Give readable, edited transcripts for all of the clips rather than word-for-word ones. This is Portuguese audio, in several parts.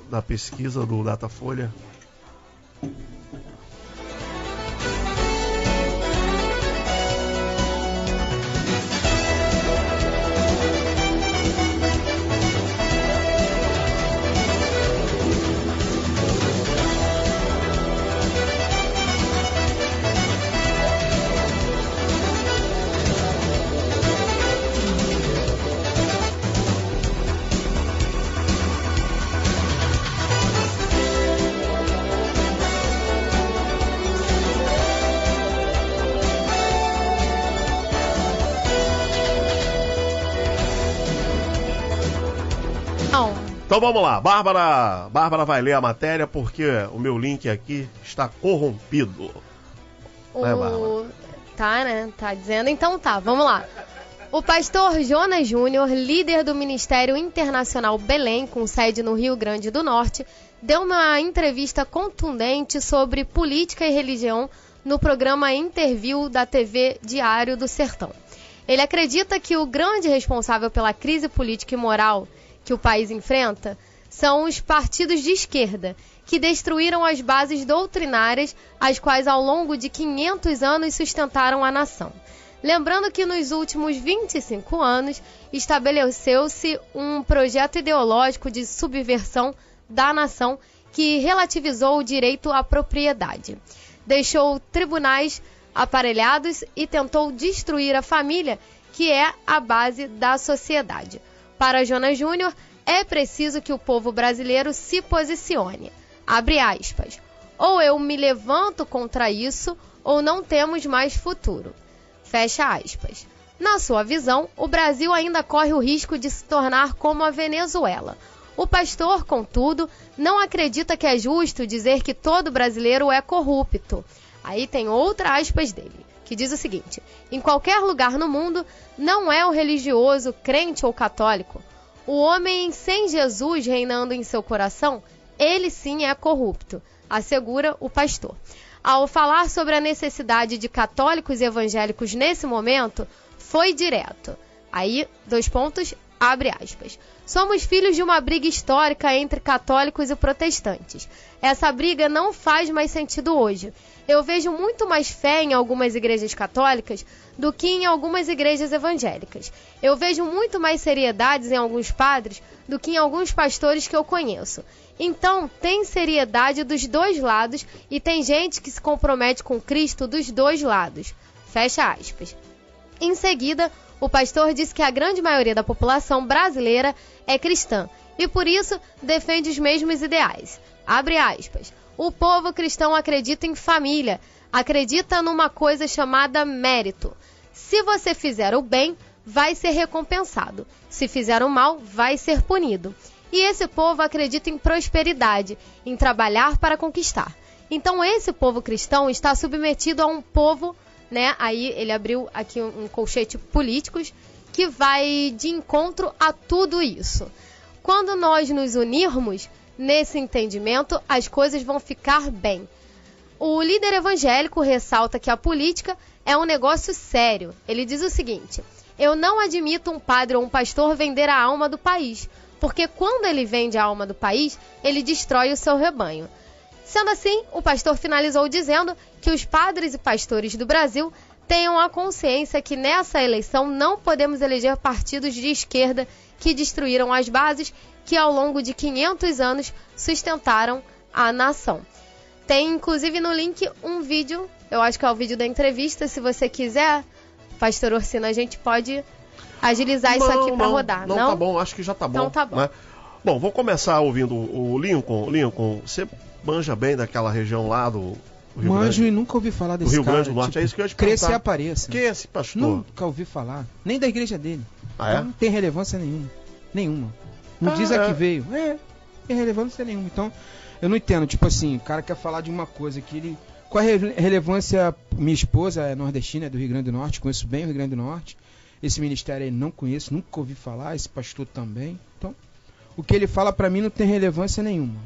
da pesquisa do Datafolha. Então vamos lá, Bárbara vai ler a matéria porque o meu link aqui está corrompido. Tá, né? Tá dizendo, então tá, vamos lá. O pastor Jonas Júnior, líder do Ministério Internacional Belém, com sede no Rio Grande do Norte, deu uma entrevista contundente sobre política e religião no programa Interview da TV Diário do Sertão. Ele acredita que o grande responsável pela crise política e moral que o país enfrenta são os partidos de esquerda, que destruíram as bases doutrinárias, as quais ao longo de 500 anos sustentaram a nação. Lembrando que nos últimos 25 anos estabeleceu-se um projeto ideológico de subversão da nação que relativizou o direito à propriedade, deixou tribunais aparelhados e tentou destruir a família, que é a base da sociedade. Para Jonas Júnior, é preciso que o povo brasileiro se posicione. Abre aspas. Ou eu me levanto contra isso, ou não temos mais futuro. Fecha aspas. Na sua visão, o Brasil ainda corre o risco de se tornar como a Venezuela. O pastor, contudo, não acredita que é justo dizer que todo brasileiro é corrupto. Aí tem outra aspas dele, que diz o seguinte: em qualquer lugar no mundo, não é o religioso, crente ou católico. O homem sem Jesus reinando em seu coração, ele sim é corrupto, assegura o pastor. Ao falar sobre a necessidade de católicos e evangélicos nesse momento, foi direto. Aí, 2 pontos, abre aspas. Somos filhos de uma briga histórica entre católicos e protestantes. Essa briga não faz mais sentido hoje. Eu vejo muito mais fé em algumas igrejas católicas do que em algumas igrejas evangélicas. Eu vejo muito mais seriedades em alguns padres do que em alguns pastores que eu conheço. Então, tem seriedade dos dois lados e tem gente que se compromete com Cristo dos dois lados. Fecha aspas. Em seguida, o pastor disse que a grande maioria da população brasileira é cristã e, por isso, defende os mesmos ideais. Abre aspas. O povo cristão acredita em família, acredita numa coisa chamada mérito. Se você fizer o bem, vai ser recompensado. Se fizer o mal, vai ser punido. E esse povo acredita em prosperidade, em trabalhar para conquistar. Então esse povo cristão está submetido a um povo, né? Aí ele abriu aqui um colchete políticos que vai de encontro a tudo isso. Quando nós nos unirmos nesse entendimento, as coisas vão ficar bem. O líder evangélico ressalta que a política é um negócio sério. Ele diz o seguinte: eu não admito um padre ou um pastor vender a alma do país, porque quando ele vende a alma do país, ele destrói o seu rebanho. Sendo assim, o pastor finalizou dizendo que os padres e pastores do Brasil tenham a consciência que nessa eleição não podemos eleger partidos de esquerda que destruíram as bases que ao longo de 500 anos sustentaram a nação. Tem inclusive no link um vídeo, eu acho que é o vídeo da entrevista, se você quiser, Pastor Orsino, a gente pode agilizar isso aqui para rodar. Não, tá bom, acho que já tá bom. Então tá bom. Né? Bom, vou começar ouvindo o Lincoln. Lincoln, você manja bem daquela região lá do Rio Manjo Grande? E nunca ouvi falar desse Rio cara. Grande do Norte, tipo, é isso que eu ia te cresça perguntar. e apareça. Quem é esse pastor? Nunca ouvi falar, nem da igreja dele. Ah, é? Então, não tem relevância nenhuma. Não diz a que veio. Não tem relevância nenhuma. Então, eu não entendo, tipo assim, o cara quer falar de uma coisa que ele... Qual a relevância? Minha esposa é nordestina, é do Rio Grande do Norte, conheço bem o Rio Grande do Norte. Esse ministério aí não conheço, nunca ouvi falar, esse pastor também. Então, o que ele fala pra mim não tem relevância nenhuma.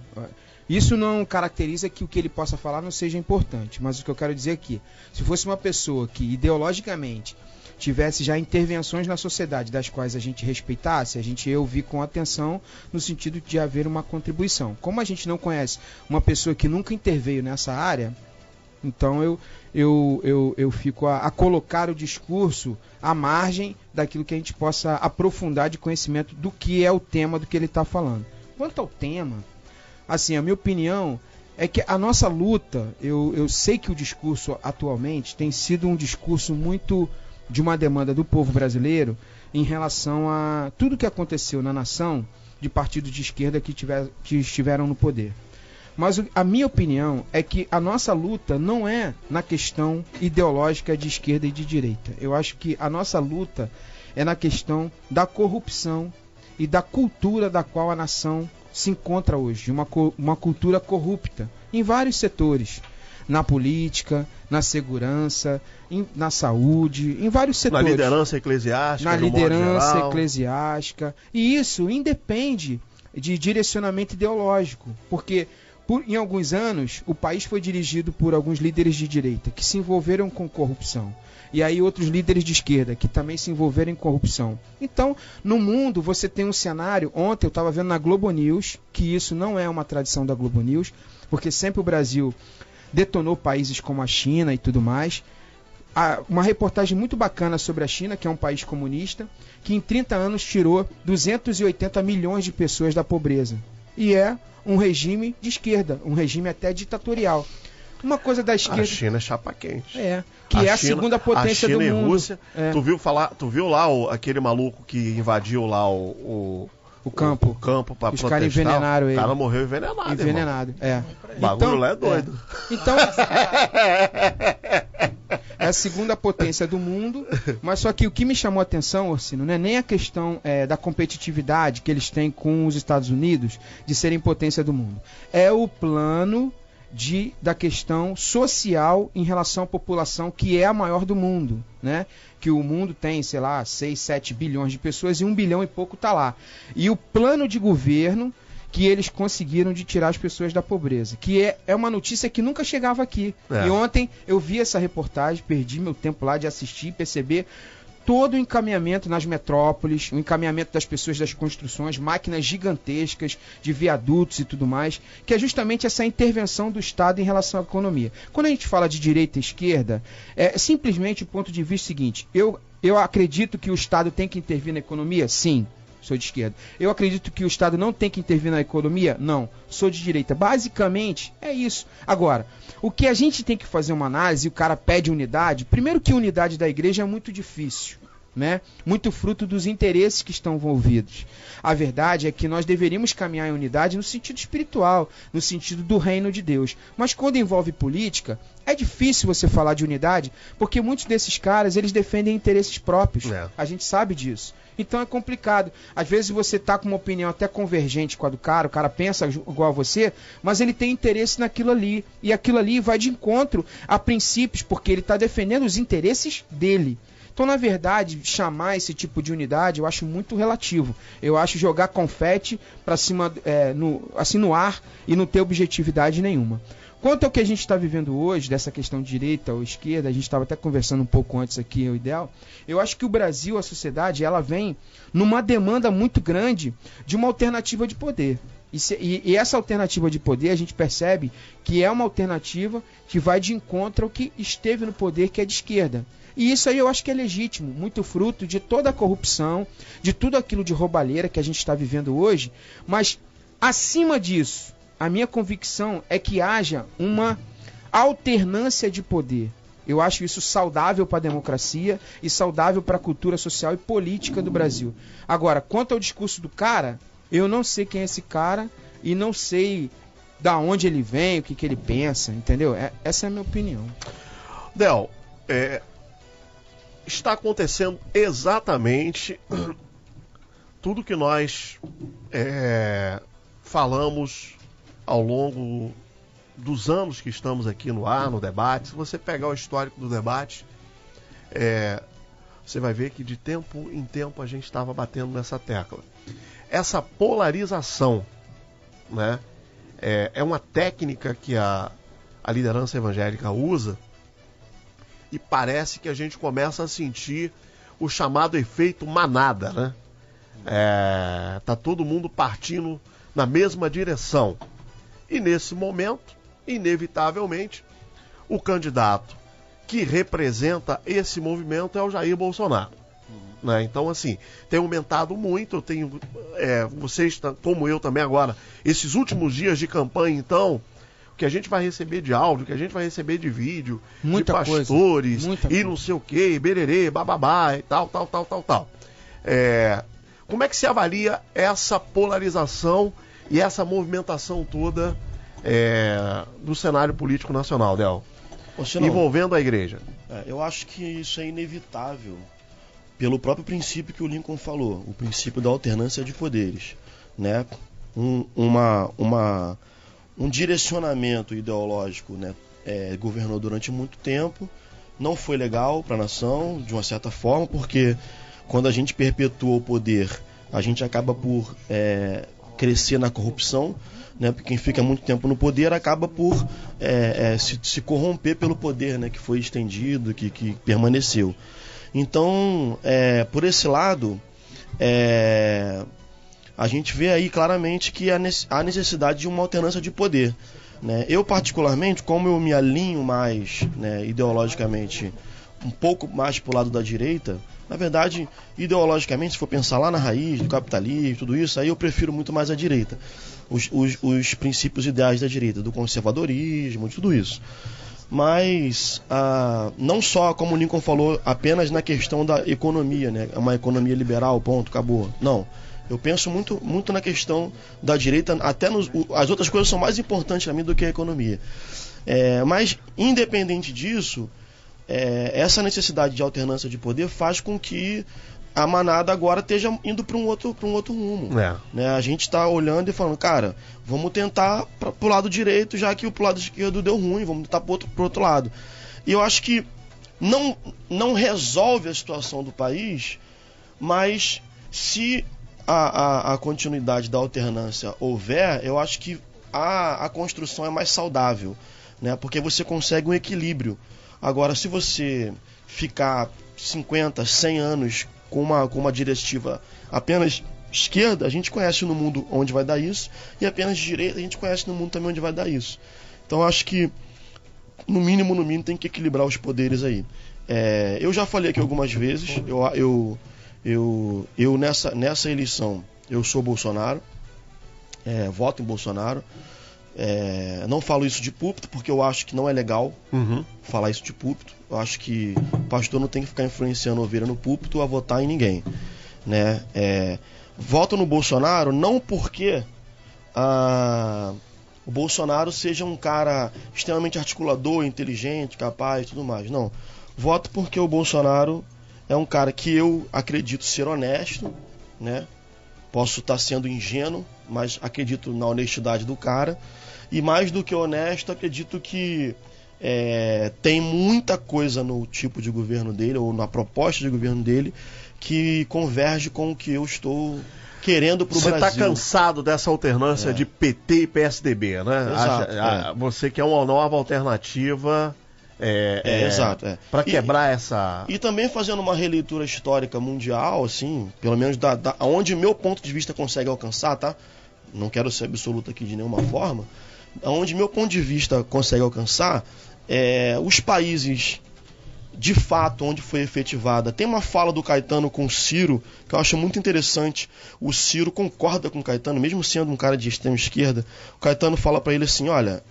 Isso não caracteriza que o que ele possa falar não seja importante, mas o que eu quero dizer aqui, se fosse uma pessoa que ideologicamente tivesse já intervenções na sociedade das quais a gente respeitasse, a gente ia ouvir com atenção no sentido de haver uma contribuição. Como a gente não conhece uma pessoa que nunca interveio nessa área, então eu fico a colocar o discurso à margem daquilo que a gente possa aprofundar de conhecimento do que é o tema do que ele está falando. Quanto ao tema, assim, a minha opinião é que a nossa luta, eu sei que o discurso atualmente tem sido um discurso muito de uma demanda do povo brasileiro em relação a tudo que aconteceu na nação de partidos de esquerda que estiveram no poder. Mas a minha opinião é que a nossa luta não é na questão ideológica de esquerda e de direita. Eu acho que a nossa luta é na questão da corrupção e da cultura da qual a nação se encontra hoje, uma cultura corrupta em vários setores, na política, na segurança, na saúde, em vários setores. Na liderança eclesiástica. Na liderança eclesiástica. E isso independe de direcionamento ideológico, porque em alguns anos o país foi dirigido por alguns líderes de direita que se envolveram com corrupção. E aí outros líderes de esquerda que também se envolveram em corrupção. Então, no mundo, você tem um cenário... Ontem eu estava vendo na Globo News, que isso não é uma tradição da Globo News, porque sempre o Brasil detonou países como a China e tudo mais. Uma reportagem muito bacana sobre a China, que é um país comunista, que em 30 anos tirou 280 milhões de pessoas da pobreza. E é um regime de esquerda, um regime até ditatorial. Uma coisa da esquerda... A China é chapa quente. Que é a segunda potência do mundo. A China e Rússia. Tu viu lá aquele maluco que invadiu lá o campo. O campo pra protestar. Os caras envenenaram ele. O cara morreu envenenado. Envenenado, O bagulho lá é doido. Então... é a segunda potência do mundo, mas só que o que me chamou a atenção, Orsino, não é nem a questão da competitividade que eles têm com os Estados Unidos de serem potência do mundo. É o plano da questão social em relação à população, que é a maior do mundo, né? Que o mundo tem, 6, 7 bilhões de pessoas e 1 bilhão e pouco está lá. E o plano de governo que eles conseguiram de tirar as pessoas da pobreza, que é uma notícia que nunca chegava aqui. E ontem eu vi essa reportagem, perdi meu tempo lá de assistir e perceber todo o encaminhamento nas metrópoles, o encaminhamento das pessoas das construções, máquinas gigantescas de viadutos e tudo mais, que é justamente essa intervenção do Estado em relação à economia. Quando a gente fala de direita e esquerda, é simplesmente o ponto de vista seguinte: eu acredito que o Estado tem que intervir na economia? Sim. Sou de esquerda. Eu acredito que o Estado não tem que intervir na economia? Não. Sou de direita. Basicamente, é isso. Agora, o que a gente tem que fazer uma análise, e o cara pede unidade, primeiro que unidade da igreja é muito difícil, né? Muito fruto dos interesses que estão envolvidos. A verdade é que nós deveríamos caminhar em unidade no sentido espiritual, no sentido do reino de Deus. Mas quando envolve política, é difícil você falar de unidade, porque muitos desses caras, eles defendem interesses próprios. A gente sabe disso. Então é complicado. Às vezes você está com uma opinião até convergente com a do cara, o cara pensa igual a você, mas ele tem interesse naquilo ali. E aquilo ali vai de encontro a princípios, porque ele está defendendo os interesses dele. Então, na verdade, chamar esse tipo de unidade eu acho muito relativo. Eu acho jogar confete para cima, no ar e não ter objetividade nenhuma. Quanto ao que a gente está vivendo hoje, dessa questão de direita ou esquerda, a gente estava até conversando um pouco antes aqui, o ideal, eu acho que o Brasil, a sociedade, ela vem numa demanda muito grande de uma alternativa de poder. E essa alternativa de poder, a gente percebe que é uma alternativa que vai de encontro ao que esteve no poder, que é de esquerda. E isso aí eu acho que é legítimo, muito fruto de toda a corrupção, de tudo aquilo de roubalheira que a gente está vivendo hoje, mas acima disso, a minha convicção é que haja uma alternância de poder. Eu acho isso saudável para a democracia e saudável para a cultura social e política do Brasil. Agora, quanto ao discurso do cara, eu não sei quem é esse cara e não sei da onde ele vem, o que ele pensa, entendeu? Essa é a minha opinião. Del, está acontecendo exatamente tudo que nós falamos ao longo dos anos que estamos aqui no ar, no debate. Se você pegar o histórico do debate, você vai ver que de tempo em tempo a gente estava batendo nessa tecla. Essa polarização, né, é uma técnica que a liderança evangélica usa, e parece que a gente começa a sentir o chamado efeito manada, né? Tá todo mundo partindo na mesma direção. E nesse momento, inevitavelmente, o candidato que representa esse movimento é o Jair Bolsonaro. Né? Então, assim, tem aumentado muito. Eu tenho, vocês, como eu também agora, esses últimos dias de campanha, então, o que a gente vai receber de áudio, o que a gente vai receber de vídeo, muita de pastores, coisa, e não sei o que, bererê, bababá, e tal. Como é que se avalia essa polarização e essa movimentação toda do cenário político nacional, Del? Envolvendo a igreja? Eu acho que isso é inevitável pelo próprio princípio que o Lincoln falou, o princípio da alternância de poderes, né? Um direcionamento ideológico, né, governou durante muito tempo, não foi legal para a nação, de uma certa forma, porque quando a gente perpetua o poder, a gente acaba por crescer na corrupção, né? Porque quem fica muito tempo no poder acaba por se corromper pelo poder, né, que foi estendido, que permaneceu. Então, por esse lado, a gente vê aí claramente que há necessidade de uma alternância de poder, né? Eu, particularmente, como eu me alinho mais, né, ideologicamente, um pouco mais para o lado da direita, na verdade, ideologicamente, se for pensar lá na raiz do capitalismo, tudo isso, aí eu prefiro muito mais a direita. Os princípios ideais da direita, do conservadorismo, de tudo isso. Mas não só, como o Lincoln falou, apenas na questão da economia, né? Uma economia liberal, ponto, acabou. Não. Eu penso muito na questão da direita, até as outras coisas são mais importantes para mim do que a economia. Mas, independente disso, essa necessidade de alternância de poder faz com que a manada agora esteja indo para um outro rumo. Né? A gente está olhando e falando, cara, vamos tentar para o lado direito, já que o lado esquerdo deu ruim, vamos tentar para o outro lado. E eu acho que não resolve a situação do país, mas se a continuidade da alternância houver, eu acho que a construção é mais saudável, né? Porque você consegue um equilíbrio. Agora, se você ficar 50, 100 anos com uma diretiva apenas esquerda, a gente conhece no mundo onde vai dar isso, e apenas direita, a gente conhece no mundo também onde vai dar isso. Então, acho que, no mínimo, tem que equilibrar os poderes aí. Eu já falei aqui algumas vezes, eu nessa eleição, eu sou Bolsonaro, voto em Bolsonaro. Não falo isso de púlpito porque eu acho que não é legal falar isso de púlpito. Eu acho que o pastor não tem que ficar influenciando a ovelha no púlpito a votar em ninguém, né? Voto no Bolsonaro não porque o Bolsonaro seja um cara extremamente articulador, inteligente, capaz e tudo mais. Não. Voto porque o Bolsonaro é um cara que eu acredito ser honesto, né? Posso estar sendo ingênuo, mas acredito na honestidade do cara. E mais do que honesto, acredito que tem muita coisa no tipo de governo dele, ou na proposta de governo dele, que converge com o que eu estou querendo para o Brasil. Você está cansado dessa alternância de PT e PSDB, né? Exato, você quer uma nova alternativa... Exato. Para quebrar essa... E também fazendo uma releitura histórica mundial, assim, pelo menos onde meu ponto de vista consegue alcançar, tá? Não quero ser absoluto aqui de nenhuma forma. Onde meu ponto de vista consegue alcançar, os países, de fato, onde foi efetivada. Tem uma fala do Caetano com o Ciro, que eu acho muito interessante. O Ciro concorda com o Caetano, mesmo sendo um cara de extrema esquerda. O Caetano fala para ele assim, olha,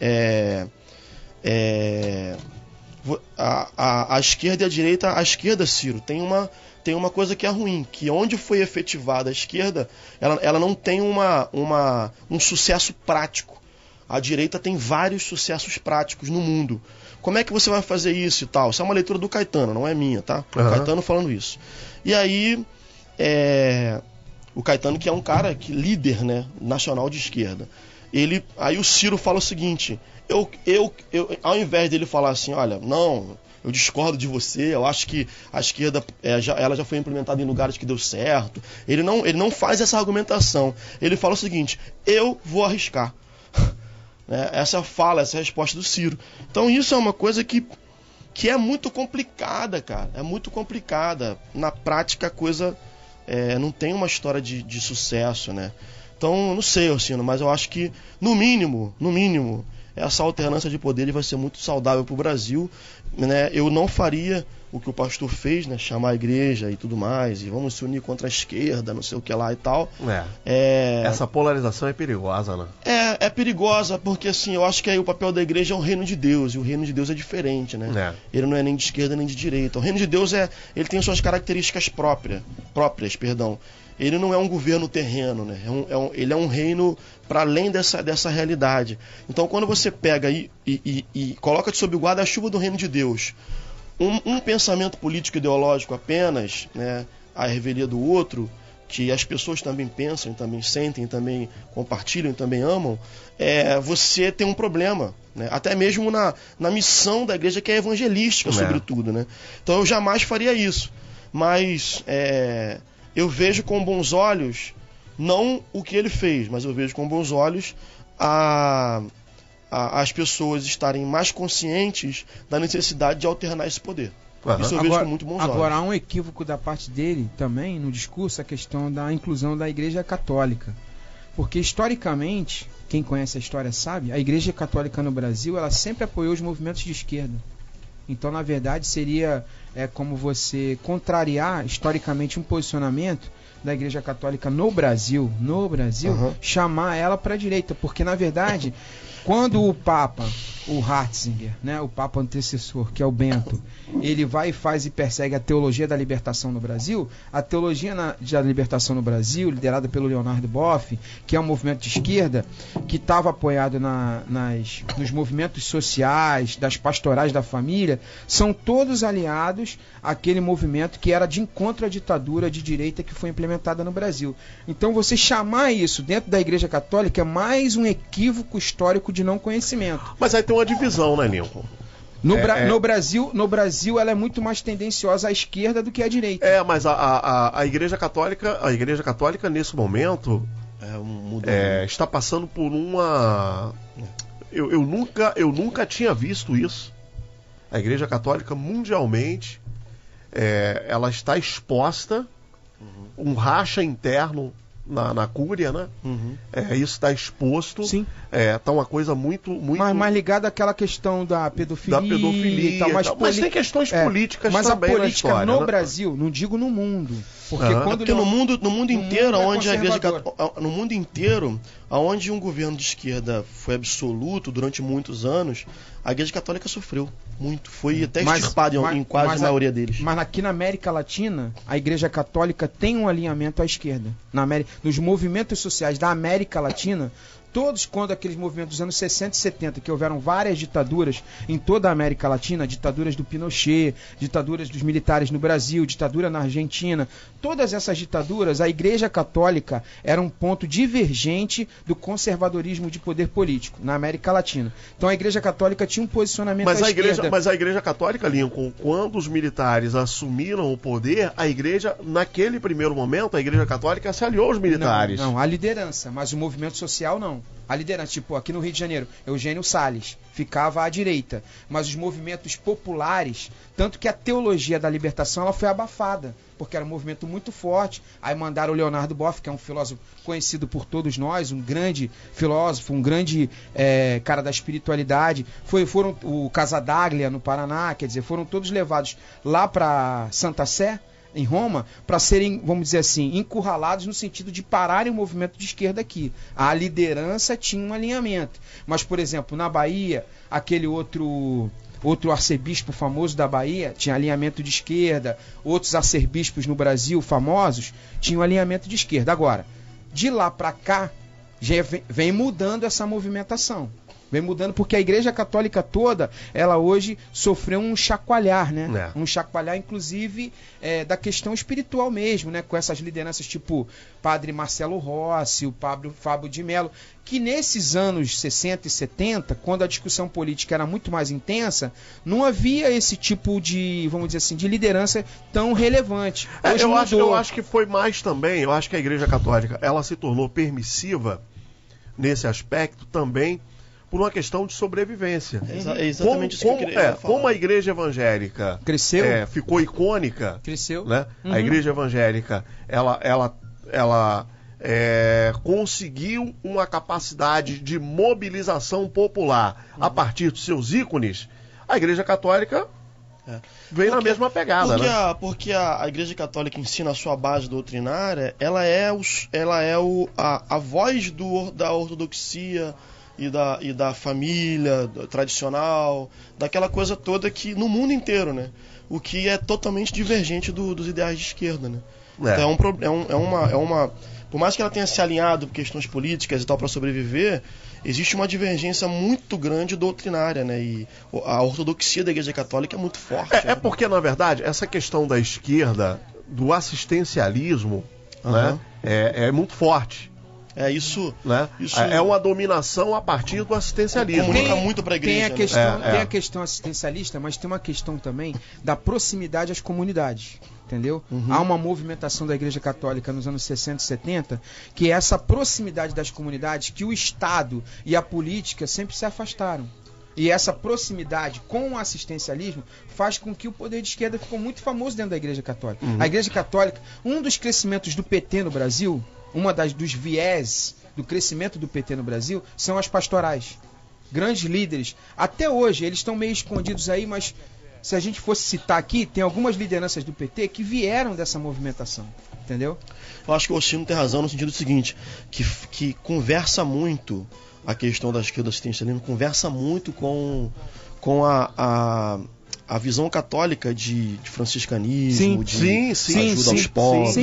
a esquerda e a direita, a esquerda, Ciro, tem uma coisa que é ruim, que onde foi efetivada a esquerda, ela não tem um sucesso prático. A direita tem vários sucessos práticos no mundo. Como é que você vai fazer isso e tal? Isso é uma leitura do Caetano, não é minha, tá? O Caetano falando isso. E aí, o Caetano, que é um cara líder, né, nacional de esquerda, aí o Ciro fala o seguinte... ao invés dele falar assim, olha, não, eu discordo de você, eu acho que a esquerda ela já foi implementada em lugares que deu certo. Ele não faz essa argumentação. Ele fala o seguinte, eu vou arriscar. Essa é a resposta do Ciro. Então isso é uma coisa que que é muito complicada, cara. É muito complicada. Na prática, a coisa não tem uma história de sucesso, né? Então, não sei, Orsino, mas eu acho que, no mínimo, essa alternância de poderes vai ser muito saudável para o Brasil, né? Eu não faria o que o pastor fez, né? Chamar a igreja e tudo mais, e vamos se unir contra a esquerda, não sei o que lá e tal. Essa polarização é perigosa, né? É perigosa, porque assim, eu acho que aí o papel da igreja é o reino de Deus, e o reino de Deus é diferente, né? Ele não é nem de esquerda nem de direita. O reino de Deus ele tem suas características próprias. Ele não é um governo terreno, né? Ele é um reino para além dessa realidade. Então, quando você pega e coloca sob o guarda-chuva do reino de Deus um pensamento político ideológico apenas, né, à revelia do outro, que as pessoas também pensam, também sentem, também compartilham, também amam, você tem um problema, né? Até mesmo na missão da igreja, que é evangelística, sobretudo, né? Então, eu jamais faria isso. Mas eu vejo com bons olhos, não o que ele fez, mas eu vejo com bons olhos as pessoas estarem mais conscientes da necessidade de alternar esse poder. Isso eu vejo com muito bons olhos. Agora, há um equívoco da parte dele também, no discurso, a questão da inclusão da Igreja Católica. Porque, historicamente, quem conhece a história sabe, a Igreja Católica no Brasil, ela sempre apoiou os movimentos de esquerda. Então, na verdade, seria como você contrariar, historicamente, um posicionamento da Igreja Católica no Brasil, chamar ela para a direita. Porque, na verdade, quando o Papa, o Ratzinger, né, o Papa antecessor, que é o Bento, ele vai e faz e persegue a teologia da libertação no Brasil, a teologia da libertação no Brasil, liderada pelo Leonardo Boff, que é um movimento de esquerda, que estava apoiado nos movimentos sociais, das pastorais da família, são todos aliados àquele movimento que era de encontro à ditadura de direita que foi implementada no Brasil. Então, você chamar isso dentro da Igreja Católica é mais um equívoco histórico de não conhecimento. Mas aí tem uma divisão, né, Lincoln? No Brasil ela é muito mais tendenciosa à esquerda do que à direita. Mas a Igreja Católica nesse momento está passando por uma... Eu nunca tinha visto isso. A Igreja Católica mundialmente ela está exposta, um racha interno na cúria, né? Isso está exposto. Sim. Tá uma coisa muito... mais ligada àquela questão da pedofilia e tal, mas tem questões políticas mas também a política na história, no né? Brasil, não digo no mundo, porque no mundo inteiro, onde a Igreja no mundo inteiro, onde um governo de esquerda foi absoluto durante muitos anos, a Igreja Católica sofreu muito, foi até extirpada em quase a maioria deles. Mas aqui na América Latina, a Igreja Católica tem um alinhamento à esquerda. Nos movimentos sociais da América Latina, todos, quando aqueles movimentos dos anos 60 e 70, que houveram várias ditaduras em toda a América Latina, ditaduras do Pinochet, ditaduras dos militares no Brasil, ditadura na Argentina, todas essas ditaduras, a Igreja Católica era um ponto divergente do conservadorismo de poder político na América Latina. Então a Igreja Católica tinha um posicionamento à esquerda. Mas a Igreja Católica, Lincoln, quando os militares assumiram o poder, a Igreja, naquele primeiro momento, a Igreja Católica se aliou aos militares. Não, a liderança, mas o movimento social não. A liderança, tipo, aqui no Rio de Janeiro, Eugênio Salles ficava à direita, mas os movimentos populares, tanto que a teologia da libertação ela foi abafada, porque era um movimento muito forte. Aí mandaram o Leonardo Boff, que é um filósofo conhecido por todos nós, um grande filósofo, um grande cara da espiritualidade. Foram o Casadaglia no Paraná, quer dizer, foram todos levados lá para Santa Sé, em Roma, para serem, vamos dizer assim, encurralados no sentido de pararem o movimento de esquerda aqui. A liderança tinha um alinhamento. Mas, por exemplo, na Bahia, aquele outro arcebispo famoso da Bahia tinha alinhamento de esquerda, outros arcebispos no Brasil famosos tinham alinhamento de esquerda. Agora, de lá para cá, já vem mudando essa movimentação. Vem mudando porque a Igreja Católica toda, ela hoje sofreu um chacoalhar, né? Um chacoalhar, inclusive, da questão espiritual mesmo, né? Com essas lideranças tipo Padre Marcelo Rossi, o Fábio de Mello, que nesses anos 60 e 70, quando a discussão política era muito mais intensa, não havia esse tipo de, vamos dizer assim, de liderança tão relevante. Hoje eu acho que foi mais também, eu acho que a Igreja Católica, ela se tornou permissiva nesse aspecto também, por uma questão de sobrevivência. É exatamente isso que eu queria falar. Como a igreja evangélica cresceu, ficou icônica, cresceu, né? A igreja evangélica, ela conseguiu uma capacidade de mobilização popular a partir dos seus ícones. A igreja católica veio na mesma pegada, né? Porque a igreja católica ensina a sua base doutrinária, ela é a voz da ortodoxia e da família tradicional, daquela coisa toda que no mundo inteiro, né? O que é totalmente divergente dos ideais de esquerda, né? Então por mais que ela tenha se alinhado por questões políticas e tal para sobreviver, existe uma divergência muito grande doutrinária, né? E a ortodoxia da Igreja Católica é muito forte. Porque, na verdade, essa questão da esquerda, do assistencialismo, né? É muito forte. Isso é uma dominação a partir do assistencialismo. Comunica muito para a igreja. Tem a questão assistencialista, mas tem uma questão também da proximidade às comunidades. Entendeu? Há uma movimentação da Igreja Católica nos anos 60 e 70 que é essa proximidade das comunidades que o Estado e a política sempre se afastaram. E essa proximidade com o assistencialismo faz com que o poder de esquerda ficou muito famoso dentro da Igreja Católica. A Igreja Católica, um dos crescimentos do PT no Brasil, dos viés do crescimento do PT no Brasil, são as pastorais. Grandes líderes. Até hoje, eles estão meio escondidos aí, mas se a gente fosse citar aqui, tem algumas lideranças do PT que vieram dessa movimentação, entendeu? Eu acho que o Ossino tem razão no sentido seguinte, que conversa muito a questão da esquerda assistencialista, conversa muito com a visão católica de franciscanismo, de ajuda aos pobres.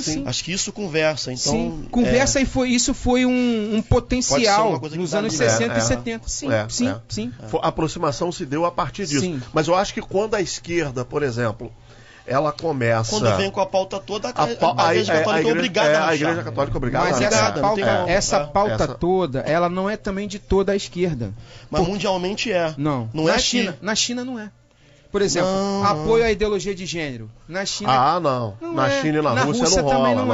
Sim. Acho que isso conversa. Então, conversa isso foi um potencial nos anos 60 e 70. Sim. A aproximação se deu a partir disso. Sim. Mas eu acho que quando a esquerda, por exemplo, ela começa... Quando vem com a pauta toda, a Igreja Católica é obrigada a a Igreja Católica é obrigada Mas a essa pauta toda, ela não é também de toda a esquerda. Mas mundialmente é. Não é China. Na China não é. Por exemplo, apoio à ideologia de gênero. Na China. Na China e na Rússia não rola.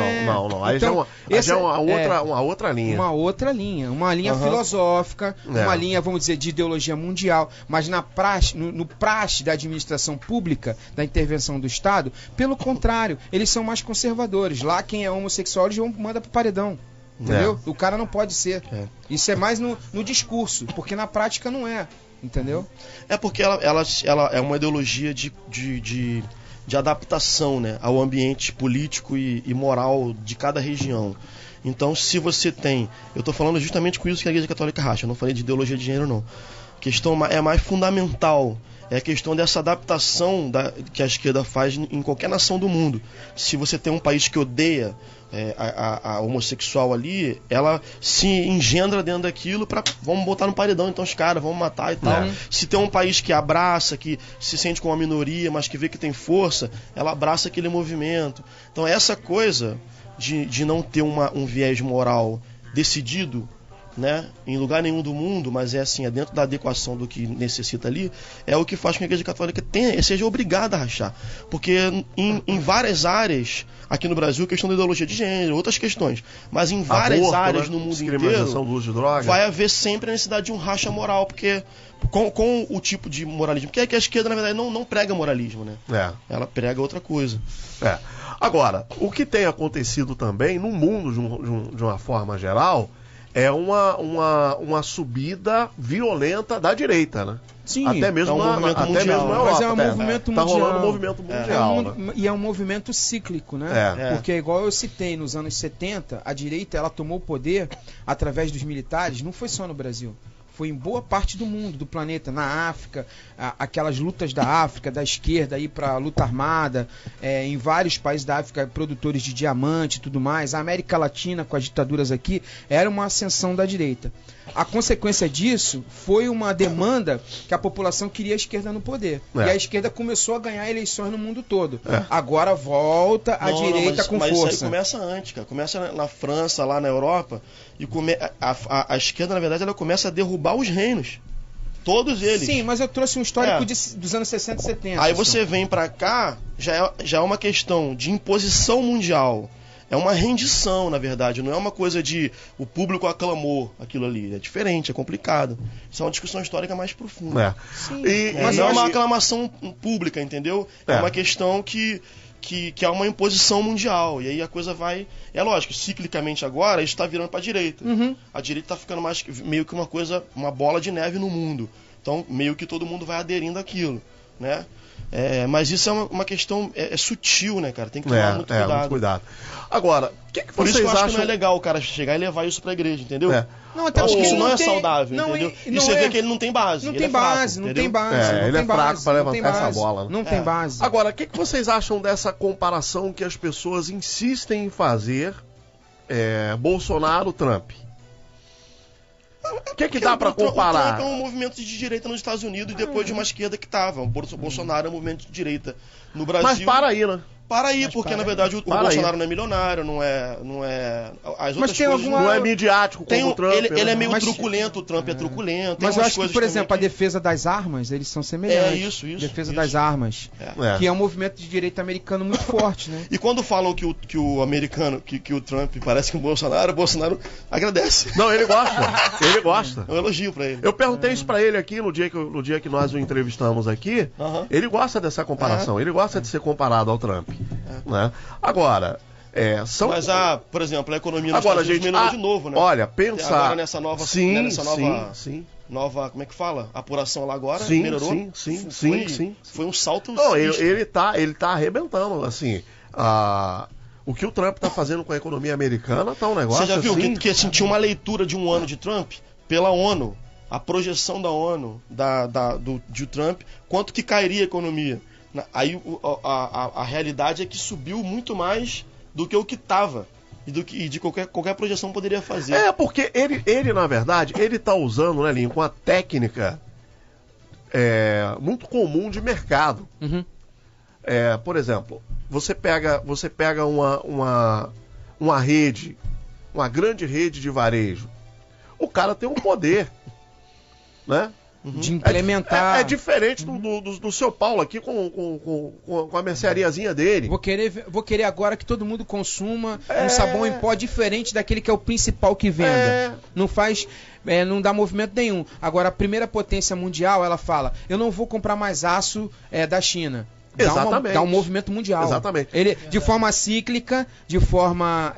Não. Aí então, já é uma outra linha. Uma outra linha. Uma linha filosófica, uma linha, vamos dizer, de ideologia mundial. Mas no praxe da administração pública, da intervenção do Estado, pelo contrário, eles são mais conservadores. Lá, quem é homossexual, eles manda pro paredão. Entendeu? O cara não pode ser. Isso é mais no discurso, porque na prática não é. Entendeu? É porque ela é uma ideologia de adaptação, né, ao ambiente político e moral de cada região. Então, se você tem... Eu estou falando justamente com isso que a Igreja Católica racha. Eu não falei de ideologia de gênero, não. A questão é mais fundamental. É a questão dessa adaptação que a esquerda faz em qualquer nação do mundo. Se você tem um país que odeia a homossexual ali, ela se engendra dentro daquilo para vamos botar no paredão, então os caras, vamos matar e tal. Se tem um país que abraça, que se sente como uma minoria, mas que vê que tem força, ela abraça aquele movimento. Então essa coisa de não ter um viés moral decidido, né, em lugar nenhum do mundo, mas é dentro da adequação do que necessita ali, é o que faz com que a Igreja Católica seja obrigada a rachar. Porque em várias áreas, aqui no Brasil, questão da ideologia de gênero, outras questões, mas em várias áreas no mundo inteiro, do uso de droga, vai haver sempre a necessidade de um racha moral, porque com o tipo de moralismo, porque é que a esquerda, na verdade, não prega moralismo, né? Ela prega outra coisa. Agora, o que tem acontecido também no mundo, de uma forma geral, é uma subida violenta da direita, né? Sim, até mesmo um movimento mundial. Na Europa. Mas é um movimento mundial. Tá rolando um movimento mundial. Né? E é um movimento cíclico, né? Porque, igual eu citei, nos anos 70, a direita ela tomou o poder através dos militares, não foi só no Brasil. Foi em boa parte do mundo, do planeta, na África, aquelas lutas da África, da esquerda, aí para luta armada, em vários países da África, produtores de diamante e tudo mais. A América Latina, com as ditaduras aqui, era uma ascensão da direita. A consequência disso foi uma demanda que a população queria a esquerda no poder. E a esquerda começou a ganhar eleições no mundo todo. Agora volta a direita com força. Mas isso aí começa antes, cara. Começa na França, lá na Europa, e a esquerda, na verdade, ela começa a derrubar os reinos. Todos eles. Sim, mas eu trouxe um histórico dos anos 60 e 70. Aí você vem pra cá, já é uma questão de imposição mundial. é uma rendição, na verdade. Não é uma coisa de o público aclamou aquilo ali. É diferente, é complicado. Isso é uma discussão histórica mais profunda. Sim. Mas não é uma aclamação pública, entendeu? É uma questão que é uma imposição mundial. E aí a coisa vai... É lógico, ciclicamente agora, isso está virando para a direita. A direita está ficando meio que uma bola de neve no mundo. Então, meio que todo mundo vai aderindo àquilo, né? Mas isso é uma questão sutil, né, cara? Tem que tomar muito cuidado. Muito cuidado. Agora, o que Por vocês isso que eu acho acham... que não é legal o cara chegar e levar isso pra igreja, entendeu? Não, até Acho que porque isso não é tem- saudável, não, entendeu? e E não você é- vê que ele não tem base. Não ele tem é fraco, base, não entendeu? tem base. É, não ele tem é fraco base, pra não levantar tem essa base, bola, né? Não tem base. Agora, o que vocês acham dessa comparação que as pessoas insistem em fazer Bolsonaro-Trump? O que dá pra O Trump comparar? é um movimento de direita nos Estados Unidos e depois de uma esquerda que tava. O Bolsonaro é um movimento de direita no Brasil. Mas para aí, né? Para aí, porque na verdade o Para Bolsonaro aí. não é milionário, não é. As outras tem coisas alguma- Não é midiático como o Trump. ele é meio Mas- truculento, o Trump é truculento. tem Mas eu umas acho que, coisas por exemplo, a também defesa das armas, eles são semelhantes. isso. Defesa das armas. É. Que é um movimento de direita americano muito forte, né? E quando falam que o americano, que o Trump parece que o Bolsonaro agradece. Não, ele gosta. Ele gosta. É um elogio pra ele. Eu perguntei isso pra ele aqui no dia que nós o entrevistamos aqui. Aham. Ele gosta dessa comparação. Ele gosta de ser comparado ao Trump. Né? Agora, são... Mas por exemplo, a economia nos Agora, Estados Unidos gente, melhorou de novo, né? olha, pensar... Agora nessa nova... Sim, né, nessa nova... sim. Nova, como é que fala? Apuração lá agora, Sim, melhorou? sim. Foi um salto... Não, sinistro. ele tá arrebentando, assim. O que o Trump tá fazendo com a economia americana tá um negócio Você já viu assim... que assim, tinha uma leitura de um ano de Trump pela ONU, a projeção da ONU de Trump, quanto que cairia a economia. Aí a realidade é que subiu muito mais do que o que estava e de qualquer projeção poderia fazer. Porque ele na verdade, ele tá usando, né, Lincoln, uma técnica muito comum de mercado. Por exemplo, você pega uma rede, uma grande rede de varejo. O cara tem um poder, né? De implementar. É diferente do seu Paulo aqui com a merceariazinha dele. Vou querer agora que todo mundo consuma um sabão em pó diferente daquele que é o principal que venda. Não faz... não dá movimento nenhum. Agora, a primeira potência mundial, ela fala, eu não vou comprar mais aço da China. Exatamente. Dá um movimento mundial. Exatamente. Ele, de forma cíclica, de forma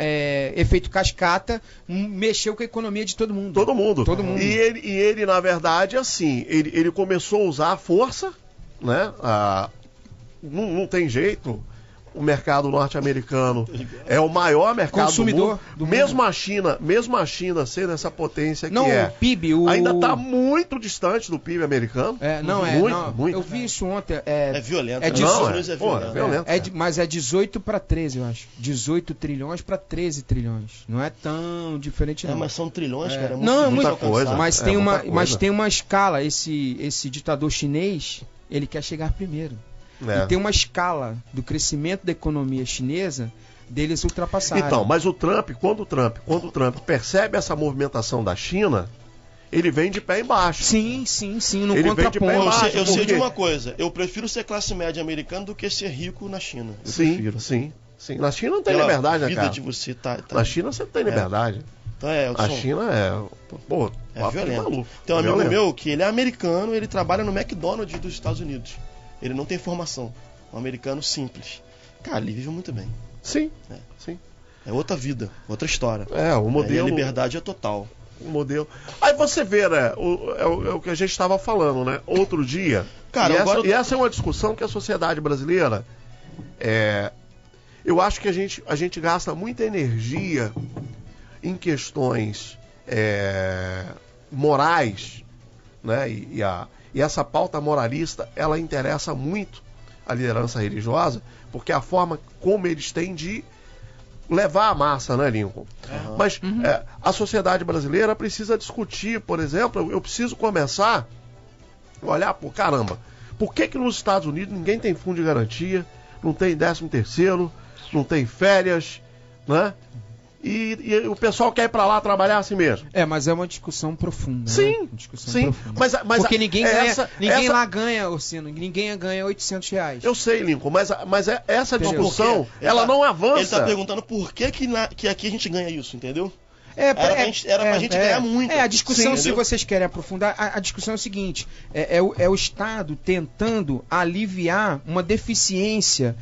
efeito cascata, mexeu com a economia de todo mundo. Todo mundo. E ele, na verdade, assim, ele começou a usar a força, né? Não tem jeito. O mercado norte-americano é o maior mercado consumidor do mundo. Mesmo a China sendo essa potência que o PIB, ainda está muito distante do PIB americano. Muito. Eu vi isso ontem. É violento. É 18, violento. Mas é 18 para 13, eu acho. 18 trilhões para 13 trilhões. Não é tão diferente, não. Mas são trilhões, cara. Não, é muita coisa. Mas tem uma escala. Esse ditador chinês, ele quer chegar primeiro. E tem uma escala do crescimento da economia chinesa deles ultrapassarem. Então, mas quando o Trump percebe essa movimentação da China, ele vem de pé embaixo. Sim, no ele contraponto. Eu sei de uma coisa, eu prefiro ser classe média americana do que ser rico na China. Sim. Na China não tem liberdade, né, cara? De você Na China você não tem liberdade. Então a China é violento. Maluco. Tem um amigo meu que ele é americano, ele trabalha no McDonald's dos Estados Unidos. Ele não tem formação. Um americano simples. Cara, ele vive muito bem. Sim. É outra vida, outra história. O modelo... E a liberdade é total. O modelo... Aí você vê, né? É o que a gente estava falando, né? Outro dia... Cara, e essa é uma discussão que a sociedade brasileira... eu acho que a gente gasta muita energia em questões morais, né? E essa pauta moralista, ela interessa muito a liderança religiosa, porque é a forma como eles têm de levar a massa, né, Lincoln? Mas a sociedade brasileira precisa discutir, por exemplo, eu preciso começar a olhar, caramba, por que nos Estados Unidos ninguém tem fundo de garantia, não tem 13º, não tem férias, né? e o pessoal quer ir pra lá trabalhar assim mesmo. Mas é uma discussão profunda. Sim, né? Discussão sim. profunda. Mas porque ninguém lá ganha, Orsino, ninguém ganha R$800. Eu sei, Lincoln, mas essa Entendeu? discussão, ela não avança. Ele tá perguntando por que aqui a gente ganha isso, entendeu? Era pra gente ganhar muito. A discussão, Sim, se vocês querem aprofundar, a discussão é o seguinte: é o Estado tentando aliviar uma deficiência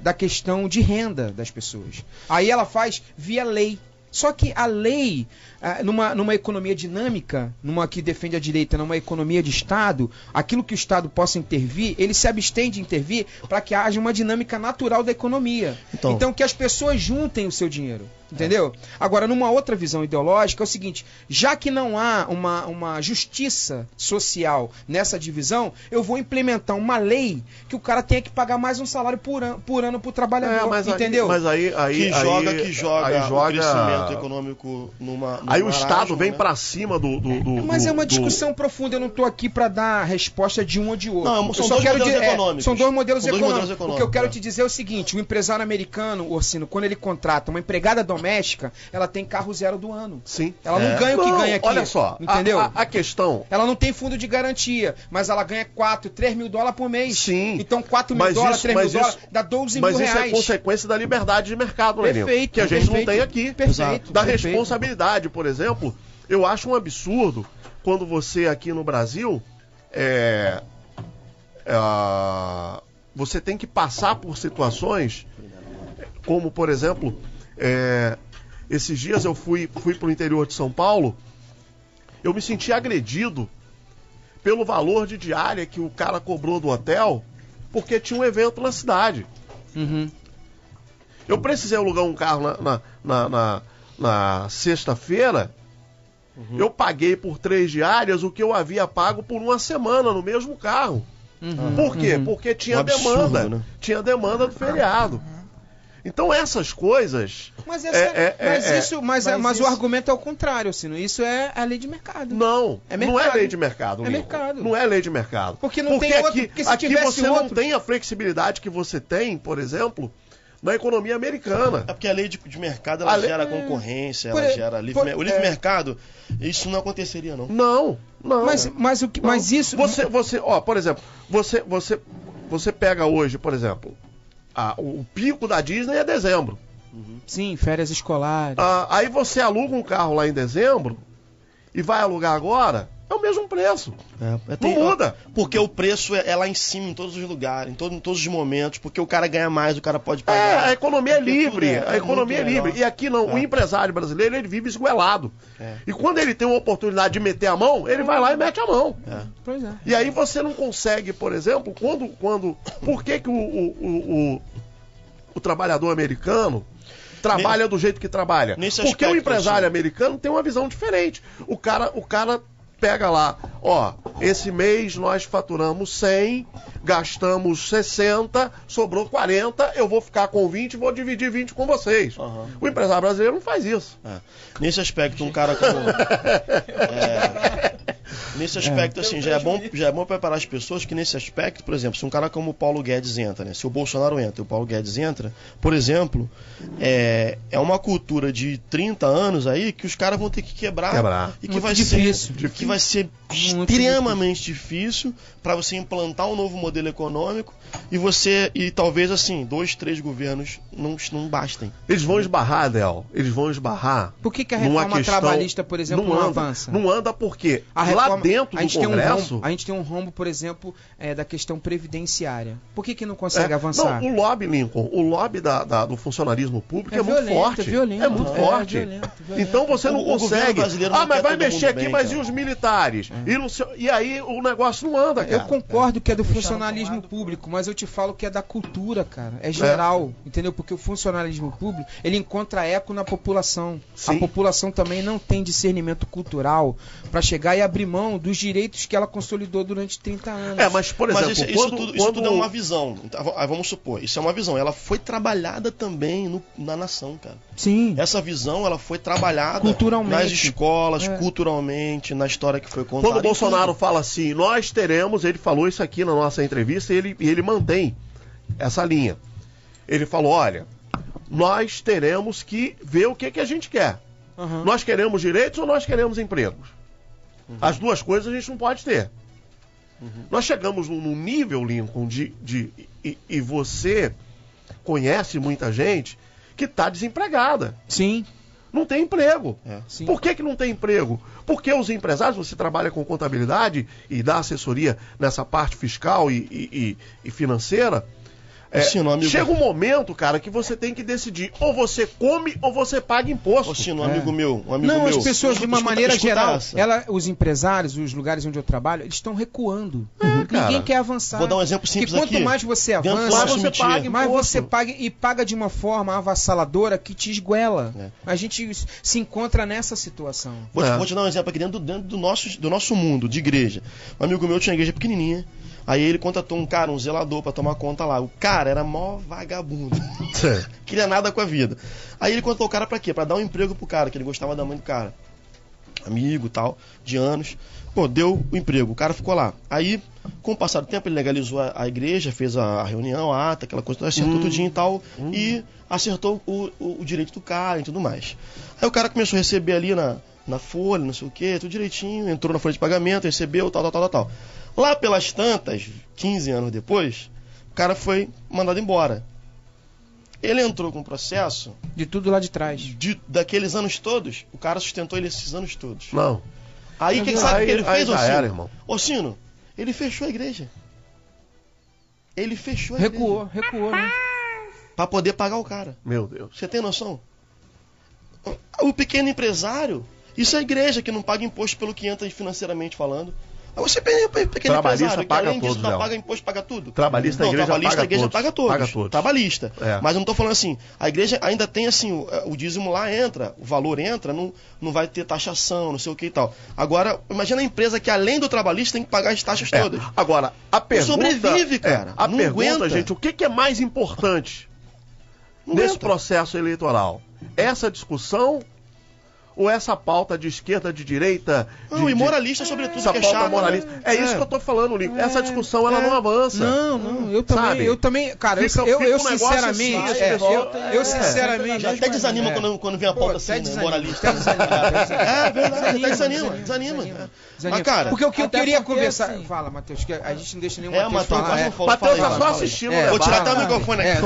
da questão de renda das pessoas. Aí ela faz via lei. Só que a lei, numa economia dinâmica, numa que defende a direita, numa economia de Estado, aquilo que o Estado possa intervir, ele se abstém de intervir para que haja uma dinâmica natural da economia. Então que as pessoas juntem o seu dinheiro. Entendeu? Agora, numa outra visão ideológica, é o seguinte: já que não há uma justiça social nessa divisão, eu vou implementar uma lei que o cara tenha que pagar mais um salário por ano pro trabalhador. Entendeu? Mas aí que joga o crescimento econômico numa aí o Estado vem pra cima do Mas é uma discussão profunda, eu não tô aqui pra dar resposta de um ou de outro. Não, são dois modelos econômicos. São dois modelos econômicos. O que eu quero te dizer é o seguinte: o empresário americano, Orsino, quando ele contrata uma empregada doméstica, ela tem carro 0 do ano. Sim. Ela não ganha o que ganha aqui. Olha só, entendeu? A questão... Ela não tem fundo de garantia, mas ela ganha 4, 3 mil dólares por mês. Sim. Então 4 mil dólares, 3 mil dólares, dá 12 mil reais. Mas isso é consequência da liberdade de mercado, Leninho. Perfeito. Que a gente não tem aqui. Perfeito. Da responsabilidade, por exemplo, eu acho um absurdo quando você aqui no Brasil você tem que passar por situações como, por exemplo, esses dias eu fui pro interior de São Paulo, eu me senti agredido pelo valor de diária que o cara cobrou do hotel, porque tinha um evento na cidade. Uhum. Eu precisei alugar um carro na sexta-feira, eu paguei por 3 diárias o que eu havia pago por uma semana no mesmo carro. Por quê? Porque tinha absurdo, demanda, né? Tinha demanda do feriado. Então essas coisas... Mas o argumento é o contrário, Sino. Isso é a lei de mercado. Não, não é lei de mercado. É mercado. Não é lei de mercado. Porque não tem outro, porque se aqui tivesse você outro... não tem a flexibilidade que você tem, por exemplo, na economia americana. É porque a lei de mercado ela gera concorrência, ela gera o livre mercado. Isso não aconteceria, não. Não. Mas isso... Por exemplo, você pega hoje, por exemplo, o pico da Disney é dezembro. Sim, férias escolares. Aí você aluga um carro lá em dezembro e vai alugar agora, é o mesmo preço. Não muda. Porque o preço é lá em cima, em todos os lugares, em todos os momentos, porque o cara ganha mais, o cara pode pagar. A economia é livre. A economia é livre. E aqui não, o empresário brasileiro, ele vive esgoelado. E quando ele tem uma oportunidade de meter a mão, ele vai lá e mete a mão. Pois é. E aí você não consegue, por exemplo, por que o trabalhador americano trabalha do jeito que trabalha? Porque o empresário americano tem uma visão diferente. O cara pega lá, esse mês nós faturamos 100, gastamos 60, sobrou 40, eu vou ficar com 20 e vou dividir 20 com vocês. O empresário brasileiro não faz isso. Nesse aspecto, um cara como... Nesse aspecto, assim, já é bom preparar as pessoas que nesse aspecto, por exemplo, se um cara como o Paulo Guedes entra, né? Se o Bolsonaro entra e o Paulo Guedes entra, por exemplo, é uma cultura de 30 anos aí que os caras vão ter que quebrar. E que vai ser extremamente difícil para você implantar um novo modelo econômico e talvez, assim, 2, 3 governos não bastem. Eles vão esbarrar, Del. Eles vão esbarrar. Por que a reforma trabalhista, por exemplo, não avança? Não anda porque lá dentro do Congresso... A gente tem um rombo, por exemplo, da questão previdenciária. Por que não consegue avançar? Não, o lobby, Lincoln, o lobby do funcionalismo público é muito forte. É muito forte. Violento. Então você não consegue... mas vai mexer aqui, mas e os militares? E aí o negócio não anda, cara. Eu concordo que é do funcionalismo público, mas eu te falo que é da cultura, cara. É geral, entendeu? Porque o funcionalismo público, ele encontra eco na população. Sim. A população também não tem discernimento cultural para chegar e abrir mão dos direitos que ela consolidou durante 30 anos. Mas, por exemplo... Isso tudo é uma visão. Então, vamos supor, isso é uma visão. Ela foi trabalhada também na nação, cara. Sim. Essa visão, ela foi trabalhada culturalmente, nas escolas, culturalmente, na história que foi contada. Quando o Bolsonaro fala assim, nós teremos, ele falou isso aqui na nossa entrevista e ele mantém essa linha. Ele falou, olha, nós teremos que ver o que a gente quer. Nós queremos direitos ou nós queremos empregos? As duas coisas a gente não pode ter. Nós chegamos num nível, Lincoln, e você conhece muita gente que está desempregada. Sim. Não tem emprego. Sim. Por que não tem emprego? Porque os empresários, você trabalha com contabilidade e dá assessoria nessa parte fiscal e financeira. Chega um momento, cara, que você tem que decidir, ou você come ou você paga imposto. Um amigo meu. As pessoas, de uma maneira geral, os empresários, os lugares onde eu trabalho, eles estão recuando. Ninguém quer avançar. Vou dar um exemplo simples aqui. aqui. Quanto mais você avança, mais você paga e paga de uma forma avassaladora que te esguela. A gente se encontra nessa situação. Vou te dar um exemplo aqui dentro do nosso mundo, de igreja. Um amigo meu tinha igreja pequenininha. Aí ele contratou um zelador pra tomar conta lá. O cara era mó vagabundo. Queria nada com a vida. Aí ele contratou o cara pra quê? Pra dar um emprego pro cara, que ele gostava da mãe do cara. Amigo e tal, de anos. Pô, deu o emprego, o cara ficou lá. Aí, com o passar do tempo, ele legalizou a igreja, fez a reunião, a ata, aquela coisa, acertou tudinho e tal, e acertou o direito do cara e tudo mais. Aí o cara começou a receber ali na folha, não sei o quê, tudo direitinho, entrou na folha de pagamento, recebeu, tal. Lá pelas tantas, 15 anos depois, o cara foi mandado embora. Ele entrou com um processo... De tudo lá de trás. Daqueles anos todos, o cara sustentou ele esses anos todos. Não. Aí, o que sabe que ele fez, Ossino? Ossino, ele fechou a igreja. Recuou, né? Pra poder pagar o cara. Meu Deus. Você tem noção? O pequeno empresário, isso é a igreja que não paga imposto pelo que entra financeiramente falando. Você pequeno empresário, que além disso paga imposto, paga tudo. Trabalhista, a igreja paga todos. Paga todos. Trabalhista. Mas eu não estou falando assim, a igreja ainda tem assim, o dízimo lá entra, o valor entra, não vai ter taxação, não sei o que e tal. Agora, imagina a empresa que além do trabalhista tem que pagar as taxas todas. Agora, a pergunta... sobrevive, cara. A pergunta, gente, o que é mais importante nesse processo eleitoral? Essa discussão... ou essa pauta de esquerda, de direita... e moralista, sobretudo, essa que é pauta chato, moralista. né? Isso que eu tô falando, Lincoln. Essa discussão, ela não avança. Não, eu também, cara, eu sinceramente... eu sinceramente... Já até desanima quando vem a pauta assim, né, moralista. Verdade, desanima. Mas, cara... Porque o que eu queria conversar... Assim, fala, Matheus, que a gente não deixa nenhum Matheus falar. Matheus tá só assistindo. Vou tirar até o microfone aqui.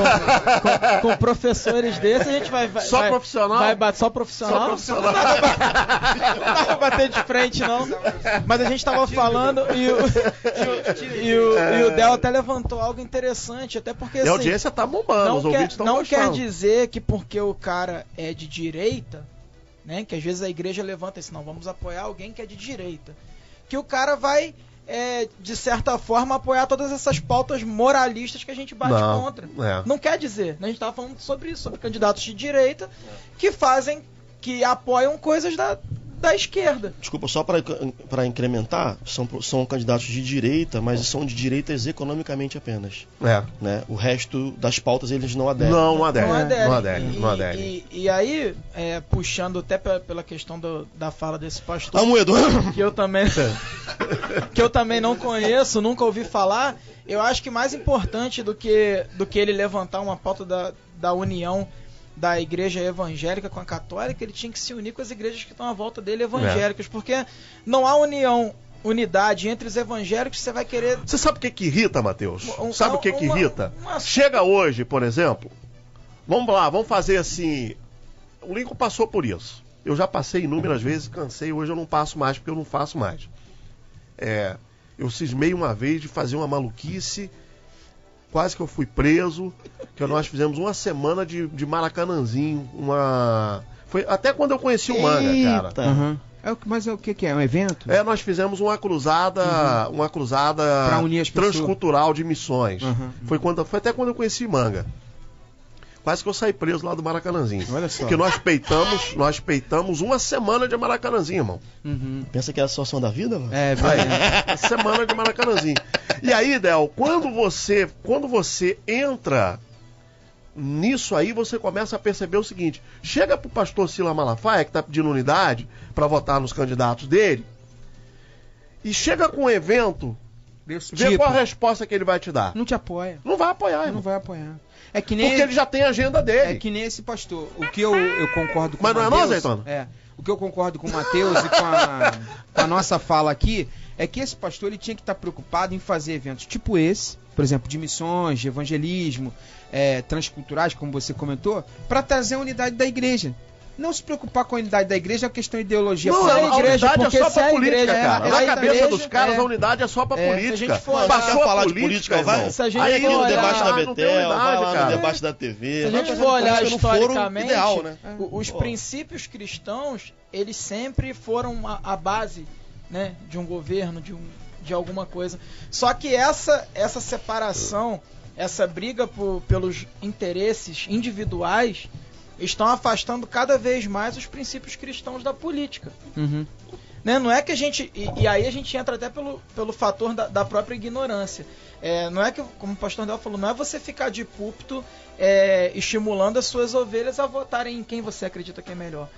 Com professores desses, a gente vai... Só profissional? Só profissional. Não dá pra bater de frente, não. Mas a gente tava falando e o Del até levantou algo interessante, até porque assim, a audiência tá bombando, os ouvintes estão gostando. Não quer dizer que porque o cara é de direita, né, que às vezes a igreja levanta assim, não, vamos apoiar alguém que é de direita, que o cara vai, de certa forma, apoiar todas essas pautas moralistas que a gente bate contra. Não quer dizer, né? A gente tava falando sobre isso, sobre candidatos de direita que apoiam coisas da esquerda. Desculpa, só para incrementar, são candidatos de direita, mas são de direitas economicamente apenas. Né? O resto das pautas eles não aderem. Não aderem. E aí, puxando até pela questão da fala desse pastor, Amoedo, que eu também não conheço, nunca ouvi falar, eu acho que mais importante do que ele levantar uma pauta da união da igreja evangélica com a católica, ele tinha que se unir com as igrejas que estão à volta dele evangélicas, porque não há unidade entre os evangélicos, você vai querer... Você sabe o que irrita, Matheus? Sabe o que irrita? Chega hoje, por exemplo, vamos fazer assim, o Lincoln passou por isso, eu já passei inúmeras vezes, cansei, hoje eu não passo mais, porque eu não faço mais. Eu cismei uma vez de fazer uma maluquice, quase que eu fui preso, que nós fizemos uma semana de Maracanãzinho, foi até quando eu conheci o Manga, cara. Uhum. Mas o que é? Um evento? Nós fizemos uma cruzada pra unir as pessoas. Transcultural de missões. Foi até quando eu conheci o Manga. Quase que eu saí preso lá do Maracanãzinho. Olha só. Porque nós peitamos uma semana de Maracanãzinho, irmão. Pensa que é a situação da vida, mano? Uma semana de Maracanãzinho. E aí, Del, quando você entra nisso aí, você começa a perceber o seguinte: chega pro pastor Silas Malafaia, que tá pedindo unidade para votar nos candidatos dele, e chega com um evento Vê qual a resposta que ele vai te dar. Não te apoia. Não vai apoiar, Não irmão. vai apoiar. É que nem Porque ele já tem a agenda dele. É que nem esse pastor. O que eu concordo com Mas o não Mateus, é não, Azeitona? O que eu concordo com o Mateus e com a nossa fala aqui é que esse pastor ele tinha que estar preocupado em fazer eventos tipo esse, por exemplo, de missões, de evangelismo, transculturais, como você comentou, para trazer a unidade da igreja. Não se preocupar com a unidade da igreja é uma questão de ideologia. Não, a a igreja, unidade é porque só se pra a política, igreja- cara. é, Na a cabeça igreja, dos caras, a unidade é só pra política. se a gente for olhar- Passou quer a falar de política, política, vai- irmão. Se a gente Aí for no olhar- debate da não tem Betel, unidade, vai lá cara. no debate da TV. Se a vai gente fazer for olhar parece no foro historicamente, ideal, né? os Pô. princípios cristãos, eles sempre foram a base, né, de um governo, de alguma coisa. Só que essa separação, essa briga pelos interesses individuais, estão afastando cada vez mais os princípios cristãos da política. Uhum. Né? Não é que a gente... E aí a gente entra até pelo fator da própria ignorância. Não é que, como o pastor Del falou, não é você ficar de púlpito estimulando as suas ovelhas a votarem em quem você acredita que é melhor.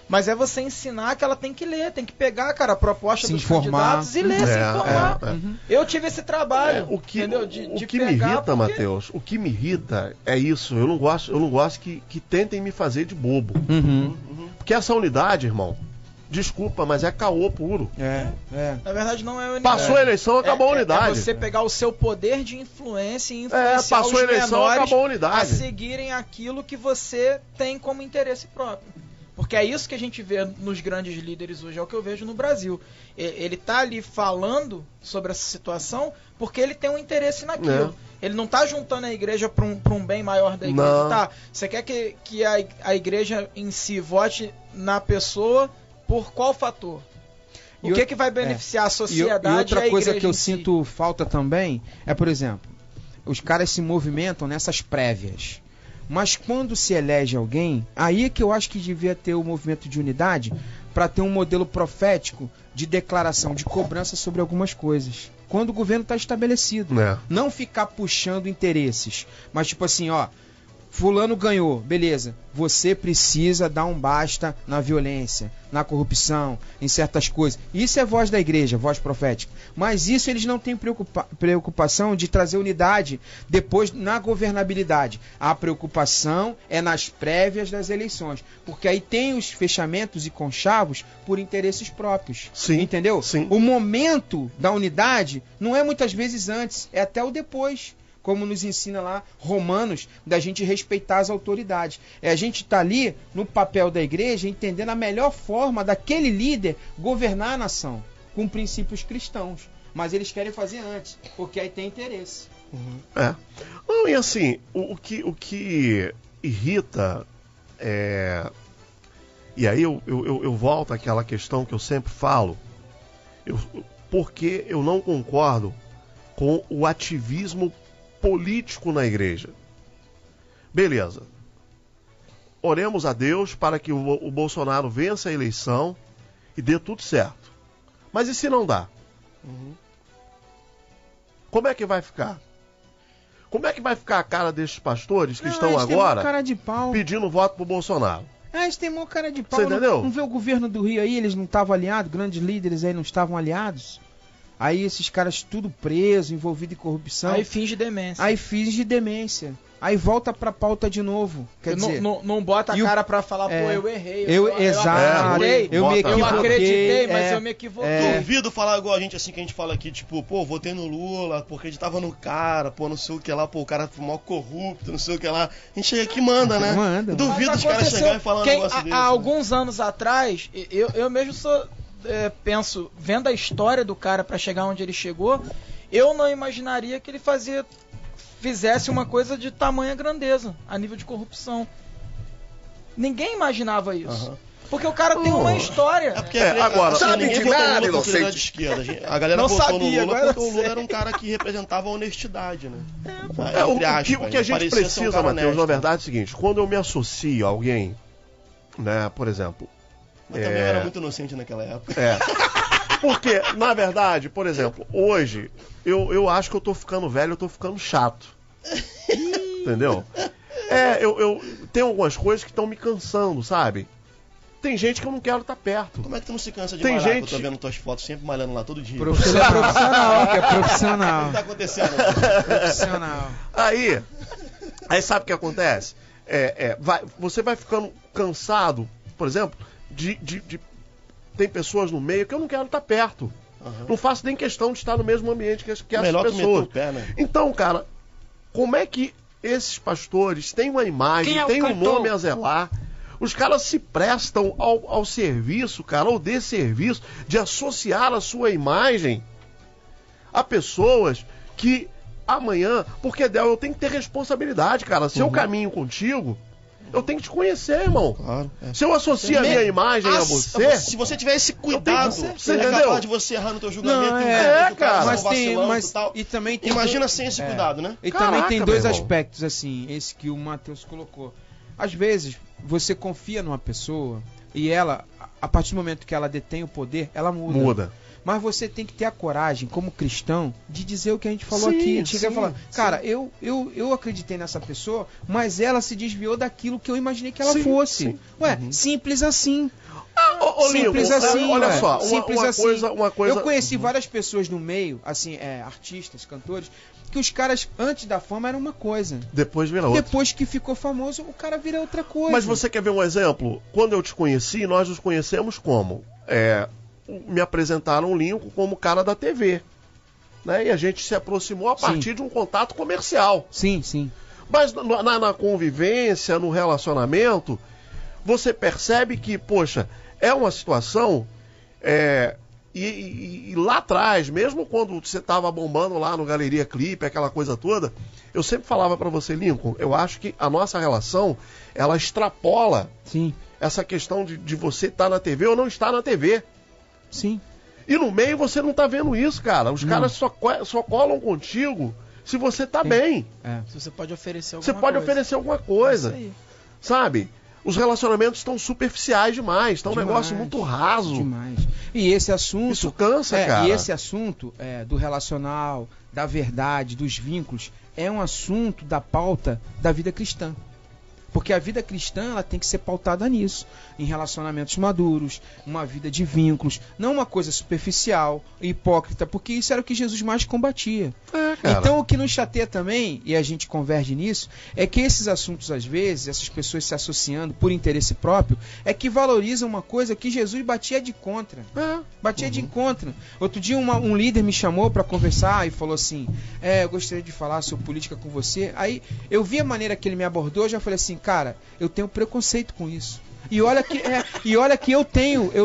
Mas é você ensinar que ela tem que ler, tem que pegar, cara, a proposta Se dos informar. candidatos e ler, se informar. Uhum. Eu tive esse trabalho, O que, entendeu? o que me irrita, Mateus, o que me irrita é isso. Eu não gosto que tentem me fazer de bobo. Uhum. Porque essa unidade, irmão, desculpa, mas é caô puro. Na verdade não é unidade. Passou a eleição, acabou a unidade. É você pegar o seu poder de influência e influenciar passou os a eleição, menores acabou a a unidade. seguirem aquilo que você tem como interesse próprio. Porque é isso que a gente vê nos grandes líderes hoje, é o que eu vejo no Brasil. Ele tá ali falando sobre essa situação porque ele tem um interesse naquilo. Ele não tá juntando a igreja para um bem maior da igreja. Não. Tá, você quer que a igreja em si vote na pessoa por qual fator? O que vai beneficiar a sociedade E outra a coisa igreja que eu em si? sinto falta também é, por exemplo, os caras se movimentam nessas prévias. Mas quando se elege alguém, aí é que eu acho que devia ter o movimento de unidade para ter um modelo profético de declaração, de cobrança sobre algumas coisas. Quando o governo está estabelecido. Não ficar puxando interesses. Mas tipo assim, ó, fulano ganhou, beleza. Você precisa dar um basta na violência, na corrupção, em certas coisas. Isso é voz da igreja, voz profética. Mas isso eles não têm preocupação de trazer unidade depois na governabilidade. A preocupação é nas prévias das eleições. Porque aí tem os fechamentos e conchavos por interesses próprios. Sim, entendeu? sim. O momento da unidade não é muitas vezes antes, é até o depois. Como nos ensina lá Romanos, da gente respeitar as autoridades. A gente está ali no papel da igreja, entendendo a melhor forma daquele líder governar a nação, com princípios cristãos. Mas eles querem fazer antes, porque aí tem interesse. Não, e assim, o que irrita e aí eu volto àquela questão que eu sempre falo, porque eu não concordo com o ativismo político na igreja. Beleza. Oremos a Deus para que o Bolsonaro vença a eleição e dê tudo certo. Mas e se não dá? Como é que vai ficar? Como é que vai ficar a cara desses pastores que estão agora cara de pau. pedindo voto pro Bolsonaro? Eles têm mó cara de pau. Você entendeu? Não vê o governo do Rio aí, eles não estavam aliados, grandes líderes aí não estavam aliados. Aí esses caras tudo preso, envolvido em corrupção. Aí finge demência. Aí finge demência. Aí volta pra pauta de novo. Quer dizer, não bota a cara pra falar, pô, eu errei. Exato. Eu me equivoquei. Eu acreditei, mas eu me equivoquei. Duvido falar igual a gente assim, que a gente fala aqui, tipo, pô, votei no Lula, porque a gente tava no cara, pô, não sei o que lá, pô, o cara foi mó corrupto, não sei o que lá. A gente chega aqui e manda, né? Manda. Duvido os caras chegarem e falar um negócio desse. Há alguns anos atrás, eu mesmo penso, vendo a história do cara pra chegar onde ele chegou, eu não imaginaria que ele fizesse uma coisa de tamanha grandeza, a nível de corrupção. Ninguém imaginava isso. Porque o cara tem uma história. É porque agora, sabe ninguém de votou nada, no Lula porque ele era inocente. de esquerda. A galera Não votou sabia, no Lula agora porque o eu Lula sei. era um cara que representava a honestidade, né? O que a gente Parecia ser um precisa, cara Mateus, honesto. na verdade é o seguinte: quando eu me associo a alguém, né, por exemplo. Mas também era muito inocente naquela época. Porque, na verdade, por exemplo, hoje, eu acho que eu tô ficando velho, eu tô ficando chato. Entendeu? Eu tenho algumas coisas que estão me cansando, sabe? Tem gente que eu não quero estar perto. Como é que tu não se cansa de Tem malhar? gente- Eu tô vendo tuas fotos sempre malhando lá todo dia. Profissional, que é O que profissional. tá acontecendo? Profissional. Aí sabe o que acontece? Você vai ficando cansado, por exemplo, tem pessoas no meio que eu não quero estar perto. Aham. Não faço nem questão de estar no mesmo ambiente que essas Melhor tu meter pessoas. o pé, né? Então, cara, como é que esses pastores têm uma imagem, Quem é o têm um cantor? nome a zelar? Os caras se prestam ao serviço, cara, ao desserviço, de associar a sua imagem a pessoas que amanhã, porque Del, eu tenho que ter responsabilidade, cara. Se eu caminho contigo, eu tenho que te conhecer, irmão. Claro. É. Se eu associo a minha imagem a você, Se você tiver esse cuidado, você você é entendeu? capaz de você errar no teu julgamento. Não, e é, o cara cara. ser um vacilão e tal. E também tem Imagina sem esse cuidado, né? E Caraca, também tem dois meu irmão. aspectos, assim, esse que o Matheus colocou. Às vezes, você confia numa pessoa e ela, a partir do momento que ela detém o poder, ela muda. Mas você tem que ter a coragem, como cristão, de dizer o que a gente falou Sim, aqui. A gente chega sim, e falar, sim. cara, eu acreditei nessa pessoa, mas ela se desviou daquilo que eu imaginei que ela Sim, fosse. sim. Ué, simples assim. Ô, Simples Lincoln, assim, olha ué. só, Simples uma assim. coisa. Eu conheci várias pessoas no meio, assim, artistas, cantores, que os caras, antes da fama, eram uma coisa. Depois vira outra. Depois que ficou famoso, o cara vira outra coisa. Mas você quer ver um exemplo? Quando eu te conheci, nós nos conhecemos como? Me apresentaram o Lincoln como cara da TV. Né? E a gente se aproximou a partir de um contato comercial. Sim, sim. Mas na convivência, no relacionamento, você percebe que, poxa, é uma situação. E lá atrás, mesmo quando você estava bombando lá no Galeria Clipe, aquela coisa toda, eu sempre falava para você, Lincoln, eu acho que a nossa relação, ela extrapola Sim, essa questão de você estar na TV ou não estar na TV. sim. E no meio você não tá vendo isso, cara. Os caras só colam contigo se você tá bem. Se você pode oferecer alguma Você pode coisa. oferecer alguma É isso coisa, aí. sabe? Os relacionamentos estão superficiais demais, estão um Demais, negócio muito raso. Demais. E esse assunto. Isso cansa, cara. E esse assunto do relacional, da verdade, dos vínculos, é um assunto da pauta da vida cristã. Porque a vida cristã ela tem que ser pautada nisso, em relacionamentos maduros, uma vida de vínculos, não uma coisa superficial, hipócrita, porque isso era o que Jesus mais combatia. Cara. Então o que nos chateia também, e a gente converge nisso, é que esses assuntos às vezes, essas pessoas se associando por interesse próprio, é que valorizam uma coisa que Jesus batia de contra. Batia de contra. Outro dia um líder me chamou para conversar e falou assim, eu gostaria de falar sobre política com você. Aí eu vi a maneira que ele me abordou, já falei assim, cara, eu tenho preconceito com isso. E olha que eu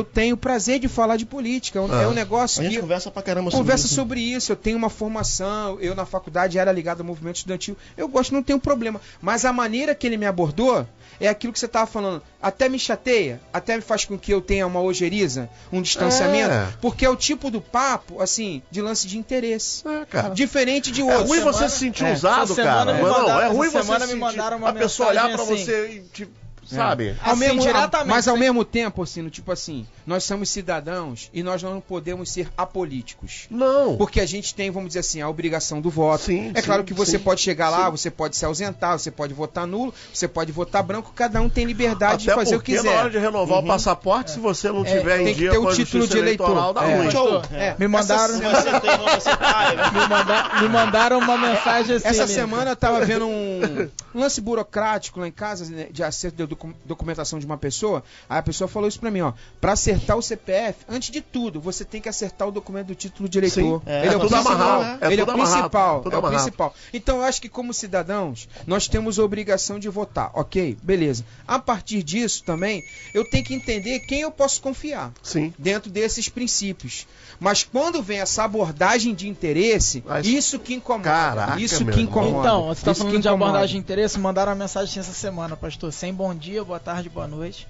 tenho prazer de falar de política. É um negócio A gente que conversa pra caramba sobre isso. Eu tenho uma formação, eu na faculdade era ligado ao movimento estudantil. Eu gosto, não tenho problema. Mas a maneira que ele me abordou é aquilo que você estava falando. Até me chateia, até me faz com que eu tenha uma ojeriza, um distanciamento, porque é o tipo do papo, assim, de lance de interesse. Cara. Diferente de É outros. ruim você se sentir usado, Essa cara. semana me Mas não, mandaram- é ruim essa você semana se me sentir, mandaram uma a pessoa olhar pra mensagem você e te... Sabe? Diretamente. Mas ao mesmo tempo, assim, tipo assim, nós somos cidadãos e nós não podemos ser apolíticos. Não. Porque a gente tem, vamos dizer assim, a obrigação do voto. Sim, é claro sim, que você sim, pode chegar lá, sim. você pode se ausentar, você pode votar nulo, você pode votar branco, cada um tem liberdade Até de fazer o porque que quiser. na hora de renovar o passaporte, se você não tiver tem em que dia ter o com a título justiça de eleitor. eleitoral, dá É. ruim. Show. Me mandaram, Se você tem, não, você tá, me mandaram uma mensagem assim. Essa Lincoln. semana eu tava vendo um lance burocrático lá em casa, né, de acerto de documentação de uma pessoa. Aí a pessoa falou isso pra mim, ó. Pra acertar o CPF, antes de tudo, você tem que acertar o documento do título de eleitor. Sim, Ele é o tudo principal. amarrado, Ele é o tudo amarrado, principal. tudo É o amarrado. principal. Então eu acho que como cidadãos, nós temos a obrigação de votar. Ok, beleza. A partir disso também, eu tenho que entender quem eu posso confiar. Sim. Dentro desses princípios. Mas quando vem essa abordagem de interesse, Mas- isso que incomoda. Caraca, isso meu que irmão. incomoda. Então, você está Isso falando que de incomoda. abordagem de interesse, mandaram uma mensagem assim essa semana, pastor. Sem bom dia, boa tarde, boa noite.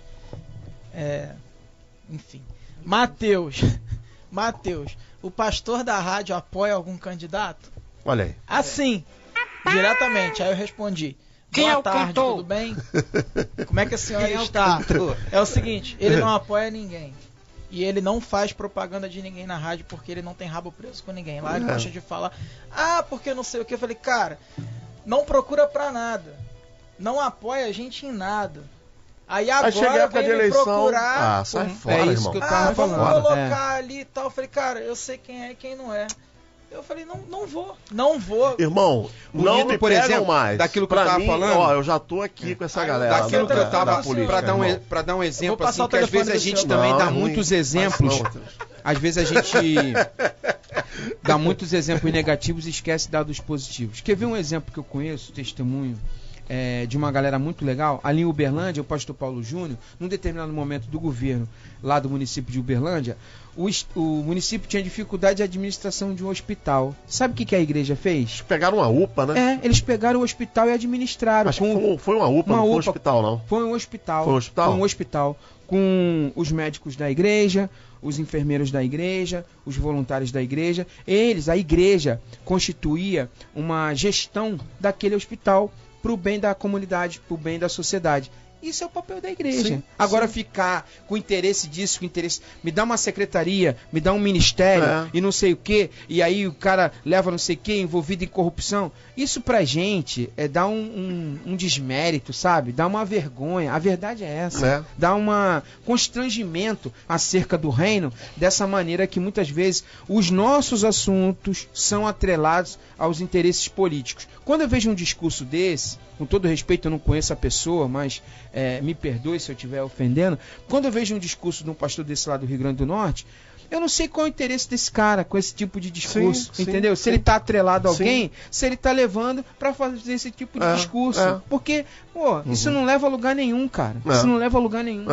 Enfim. Mateus, o pastor da rádio apoia algum candidato? Olha aí. Assim, diretamente. Aí eu respondi. Quem Boa é o tarde, cantor? tudo bem? Como é que a senhora está? É o seguinte, ele não apoia ninguém. E ele não faz propaganda de ninguém na rádio porque ele não tem rabo preso com ninguém. Lá ele gosta de falar, porque não sei o que. Eu falei, cara, não procura pra nada. Não apoia a gente em nada. Aí Aí chega a agora época de vem me eleição. procurar. Ah, sai É fora, isso irmão. que eu tava Vamos falando. colocar ali e tal. Eu falei, cara, eu sei quem é e quem não é. Eu falei, não vou. Não vou. Irmão, não Bonito, me por pegam exemplo, mais. daquilo que eu Pra tava mim, falando. Ó, eu já tô aqui com essa galera. Daquilo que eu tava da política, pra dar um irmão. exemplo, Eu vou passar assim, o que às vezes a telefone gente do seu. também Não, dá é ruim. muitos Mas exemplos. não. Às vezes a gente dá muitos exemplos negativos e esquece dados positivos. Quer ver um exemplo que eu conheço, testemunho, de uma galera muito legal? Ali em Uberlândia, o pastor Paulo Júnior, num determinado momento do governo lá do município de Uberlândia, o município tinha dificuldade de administração de um hospital. Sabe o que a igreja fez? Pegaram uma UPA, né? Eles pegaram o hospital e administraram. Acho que foi uma UPA, uma não foi um UPA. hospital, não. Foi um hospital. Foi um hospital? Foi um hospital. Com os médicos da igreja, os enfermeiros da igreja, os voluntários da igreja. A igreja, constituía uma gestão daquele hospital para o bem da comunidade, para o bem da sociedade. Isso é o papel da igreja. Sim, Agora sim. ficar com interesse disso, com interesse... Me dá uma secretaria, me dá um ministério e não sei o quê, e aí o cara leva não sei o quê, envolvido em corrupção. Isso pra gente dá um desmérito, sabe? Dá uma vergonha. A verdade é essa. Dá um constrangimento acerca do reino, dessa maneira que muitas vezes os nossos assuntos são atrelados aos interesses políticos. Quando eu vejo um discurso desse, com todo respeito, eu não conheço a pessoa, mas me perdoe se eu estiver ofendendo. Quando eu vejo um discurso de um pastor desse lado do Rio Grande do Norte, eu não sei qual é o interesse desse cara com esse tipo de discurso, entendeu? Se ele está atrelado a alguém, se ele está levando para fazer esse tipo de discurso. Porque, isso não leva a lugar nenhum, cara. Isso não leva a lugar nenhum.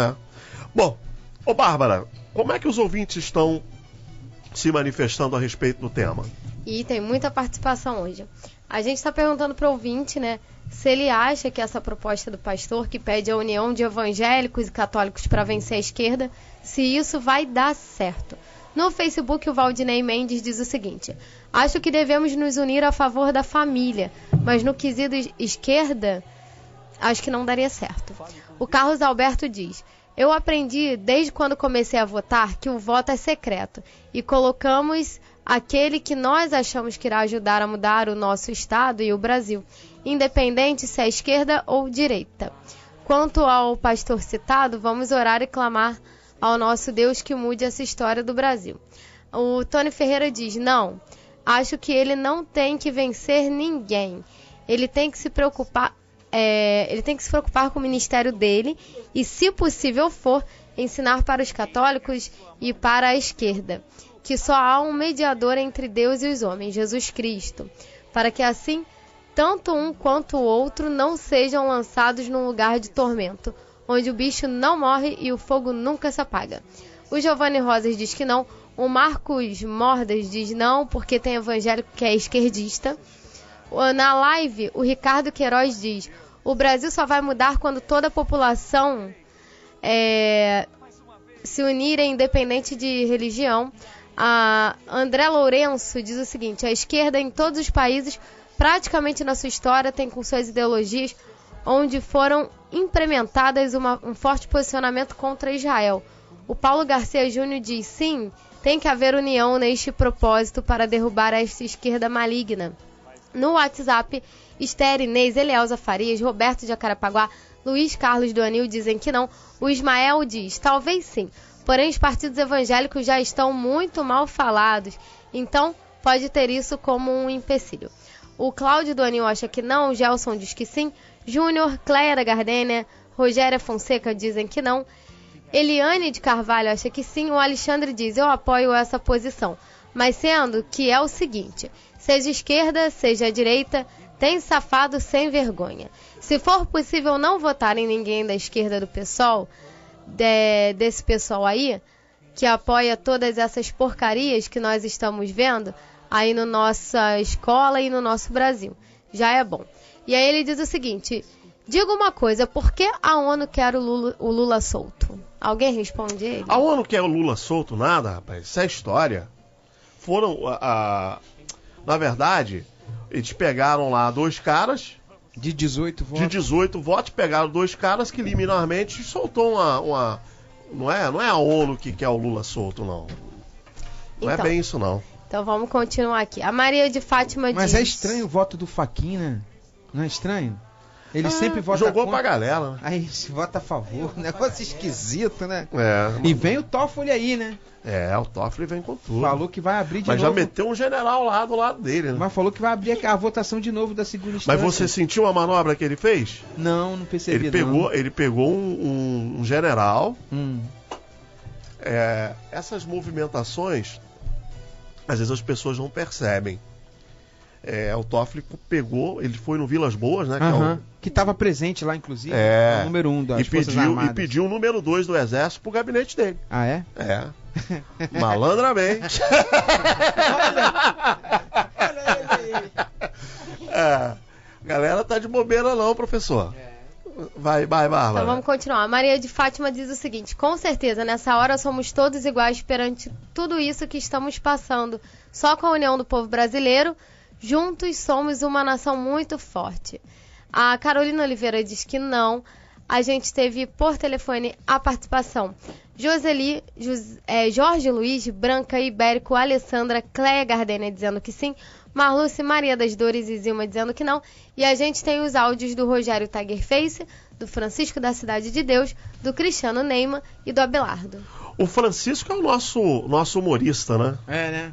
Bom, ô Bárbara, como é que os ouvintes estão se manifestando a respeito do tema? E tem muita participação hoje. A gente está perguntando para o ouvinte, né, se ele acha que essa proposta do pastor, que pede a união de evangélicos e católicos para vencer a esquerda, se isso vai dar certo. No Facebook, o Valdinei Mendes diz o seguinte: acho que devemos nos unir a favor da família, mas no quesito esquerda, acho que não daria certo. O Carlos Alberto diz: eu aprendi desde quando comecei a votar que o voto é secreto e colocamos aquele que nós achamos que irá ajudar a mudar o nosso estado e o Brasil, independente se é esquerda ou direita. Quanto ao pastor citado, vamos orar e clamar ao nosso Deus que mude essa história do Brasil. O Tony Ferreira diz: não, acho que ele não tem que vencer ninguém. Ele tem que se preocupar, com o ministério dele e, se possível for, ensinar para os católicos e para a esquerda que só há um mediador entre Deus e os homens, Jesus Cristo, para que assim tanto um quanto o outro não sejam lançados num lugar de tormento, onde o bicho não morre e o fogo nunca se apaga. O Giovanni Rosas diz que não, o Marcos Mordas diz não, porque tem evangélico que é esquerdista. Na live, o Ricardo Queiroz diz: o Brasil só vai mudar quando toda a população se unir, independente de religião. A André Lourenço diz o seguinte: a esquerda em todos os países, praticamente na sua história, tem com suas ideologias onde foram implementadas um forte posicionamento contra Israel. O Paulo Garcia Júnior diz: sim, tem que haver união neste propósito para derrubar esta esquerda maligna. No WhatsApp, Esther, Inês, Elielza Farias, Roberto de Acarapaguá, Luiz Carlos do Anil dizem que não. O Ismael diz: talvez sim, porém os partidos evangélicos já estão muito mal falados, então pode ter isso como um empecilho. O Cláudio do Anil acha que não, o Gelson diz que sim, Júnior, Cleia da Gardênia, Rogéria Fonseca dizem que não, Eliane de Carvalho acha que sim, o Alexandre diz: eu apoio essa posição, mas sendo que é o seguinte, seja esquerda, seja direita, tem safado sem vergonha. Se for possível não votar em ninguém da esquerda do PSOL, desse pessoal aí, que apoia todas essas porcarias que nós estamos vendo aí na nossa escola e no nosso Brasil, já é bom. E aí ele diz o seguinte: diga uma coisa, por que a ONU quer o Lula solto? Alguém responde ele? A ONU quer o Lula solto? Nada, rapaz, isso é história. Na verdade, eles pegaram lá dois caras de 18 votos. De 18 votos, pegaram dois caras que liminarmente soltou uma... Não é a ONU que quer o Lula solto, não. Não é bem isso, não. Então vamos continuar aqui. A Maria de Fátima diz... Mas é estranho o voto do Fachin, né? Não é estranho? Ele sempre vota Jogou contra. pra galera, né? Aí se vota a favor, negócio esquisito, né? É, E vem o Toffoli aí, né? o Toffoli vem com tudo. Falou que vai abrir de Mas novo. já meteu um general lá do lado dele, né? Mas falou que vai abrir a votação de novo da segunda Mas instância. você sentiu a manobra que ele fez? Não percebi. Ele pegou um general. Não. Essas movimentações, às vezes as pessoas não percebem. O Toffoli pegou, ele foi no Vilas Boas, né? Que estava presente lá, inclusive. É. O número 1 das E Forças pediu, Armadas. e pediu o número 2 do Exército pro gabinete dele. Ah, é? Malandramente. A galera tá de bobeira não, professor. Vai, Bárbara. Então vamos continuar. Maria de Fátima diz o seguinte: com certeza, nessa hora somos todos iguais perante tudo isso que estamos passando. Só com a união do povo brasileiro, juntos somos uma nação muito forte. A Carolina Oliveira diz que não. A gente teve por telefone a participação. Joseli, Jorge Luiz, Branca, Ibérico, Alessandra, Cleia Gardenia dizendo que sim. Marluce, Maria das Dores e Zilma dizendo que não. E a gente tem os áudios do Rogério Tigerface, do Francisco da Cidade de Deus, do Cristiano Neima e do Abelardo. O Francisco é o nosso humorista, né? Né?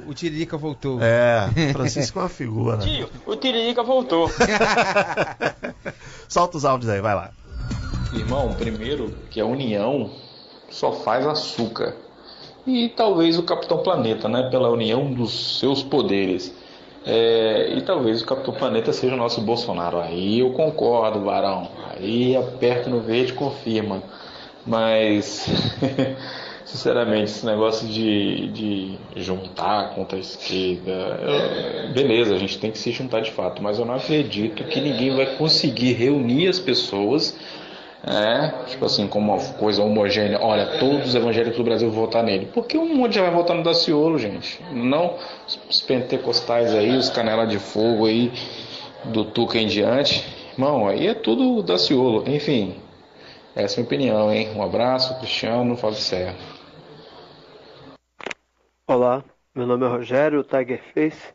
O Tiririca voltou. Francisco é uma figura. Tio, o Tiririca voltou. Solta os áudios aí, vai lá. Irmão, primeiro que a união só faz açúcar. E talvez o Capitão Planeta, né? Pela união dos seus poderes. E talvez o Capitão Planeta seja o nosso Bolsonaro. Aí eu concordo, Barão. Aí aperta no verde e confirma. Mas, sinceramente, esse negócio de juntar contra a esquerda, beleza, a gente tem que se juntar de fato, mas eu não acredito que ninguém vai conseguir reunir as pessoas, tipo assim, como uma coisa homogênea. Olha, todos os evangélicos do Brasil vão votar nele. Porque um monte já vai votar no Daciolo, gente. Não os pentecostais aí, os canela de fogo aí, do Tuca em diante. Irmão, aí é tudo Daciolo. Enfim, essa é a minha opinião, hein? Um abraço, Cristiano, Fábio Serra. Olá, meu nome é Rogério, Tigerface.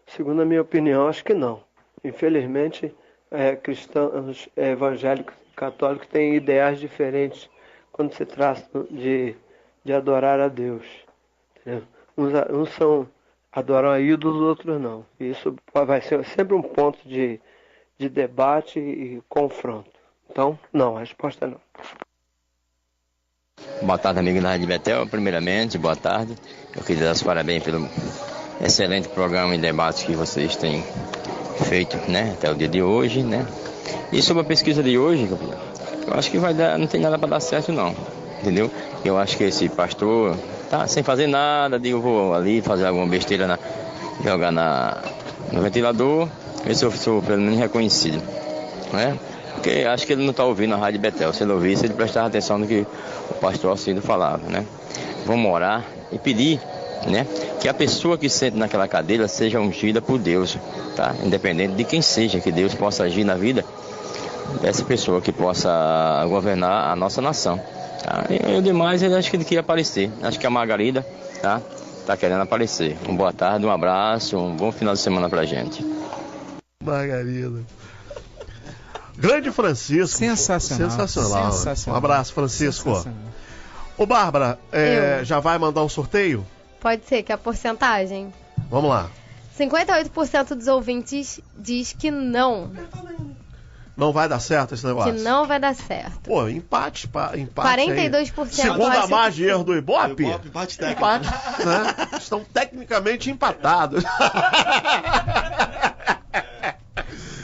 Segundo a minha opinião, acho que não. Infelizmente, cristãos evangélicos e católicos têm ideais diferentes quando se trata de adorar a Deus. Entendeu? Uns adoram a ídolos, outros não. E isso vai ser sempre um ponto de debate e confronto. Então, não, a resposta é não. Boa tarde, amigo da Rádio Betel. Primeiramente, boa tarde. Eu queria dar os parabéns pelo excelente programa e debate que vocês têm feito, né, até o dia de hoje, né? E sobre a pesquisa de hoje, eu acho que não tem nada para dar certo, não. Entendeu? Eu acho que esse pastor tá sem fazer nada, eu vou ali fazer alguma besteira, jogar no ventilador, ver se eu sou pelo menos reconhecido, né? Porque acho que ele não está ouvindo a Rádio Betel. Se ele ouvisse, ele prestava atenção no que o pastor Alcido falava, né? Vamos orar e pedir, né, que a pessoa que sente naquela cadeira seja ungida por Deus, tá? Independente de quem seja, que Deus possa agir na vida dessa pessoa, que possa governar a nossa nação, tá? E o demais, acho que ele queria aparecer. Acho que a Margarida, tá querendo aparecer. Uma boa tarde, um abraço, um bom final de semana pra gente. Margarida. Grande Francisco. Sensacional. Um abraço, Francisco. Ô, Bárbara, já vai mandar um sorteio? Pode ser, que a porcentagem? Vamos lá. 58% dos ouvintes diz que não. Não vai dar certo esse negócio? Que não vai dar certo. Pô, empate 42%. Aí. Segunda margem de erro do Ibope. Empate técnico. Né? Estão tecnicamente empatados.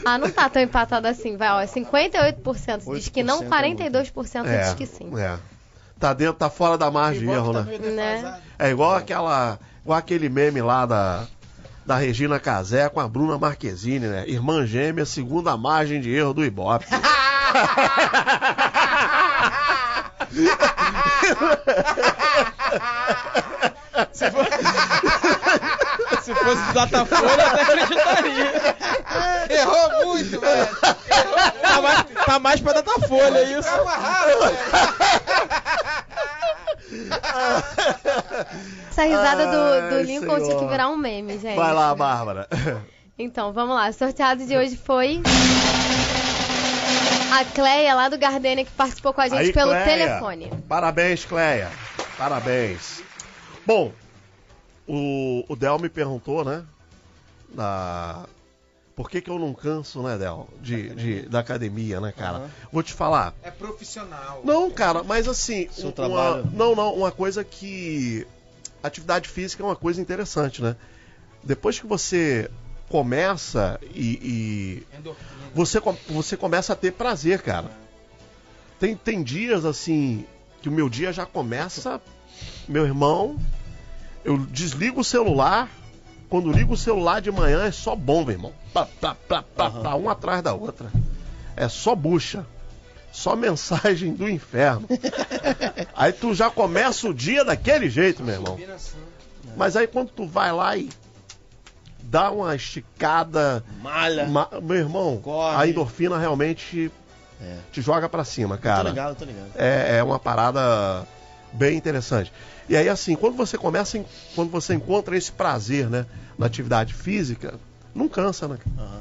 Não tá tão empatado assim. Vai, 58% diz que não, 42% diz que sim. Tá fora da margem de erro, né? É igual aquele meme lá da Regina Casé com a Bruna Marquezine, né? Irmã gêmea, segunda margem de erro do Ibope. Se fosse do Datafolha, eu até acreditaria. Errou muito, velho. Tá mais pra Datafolha isso. Essa risada do Lincoln tinha que virar um meme, gente. Vai lá, Bárbara. Então, vamos lá. O sorteado de hoje foi a Cleia, lá do Gardênia, que participou com a gente Aí, pelo Cleia. telefone. Parabéns, Cleia. Parabéns. Bom, o Del me perguntou, né? Por que eu não canso, né, Del? Da academia, né, cara? Uhum. Vou te falar. É profissional. Não, cara, mas assim... Seu trabalho. Uma coisa que... Atividade física é uma coisa interessante, né? Depois que você começa você começa a ter prazer, cara. Tem dias, assim, que o meu dia já começa... Meu irmão, eu desligo o celular... Quando ligo o celular de manhã é só bomba, irmão. Pá, uma atrás da outra. É só bucha. Só mensagem do inferno. Aí tu já começa o dia daquele jeito, meu irmão. Mas aí quando tu vai lá e dá uma esticada... Malha. Meu irmão, Corre. a endorfina realmente te joga pra cima, cara. Tô ligado. É uma parada bem interessante. E aí, assim, quando você encontra esse prazer, né, na atividade física, não cansa, né? Uhum.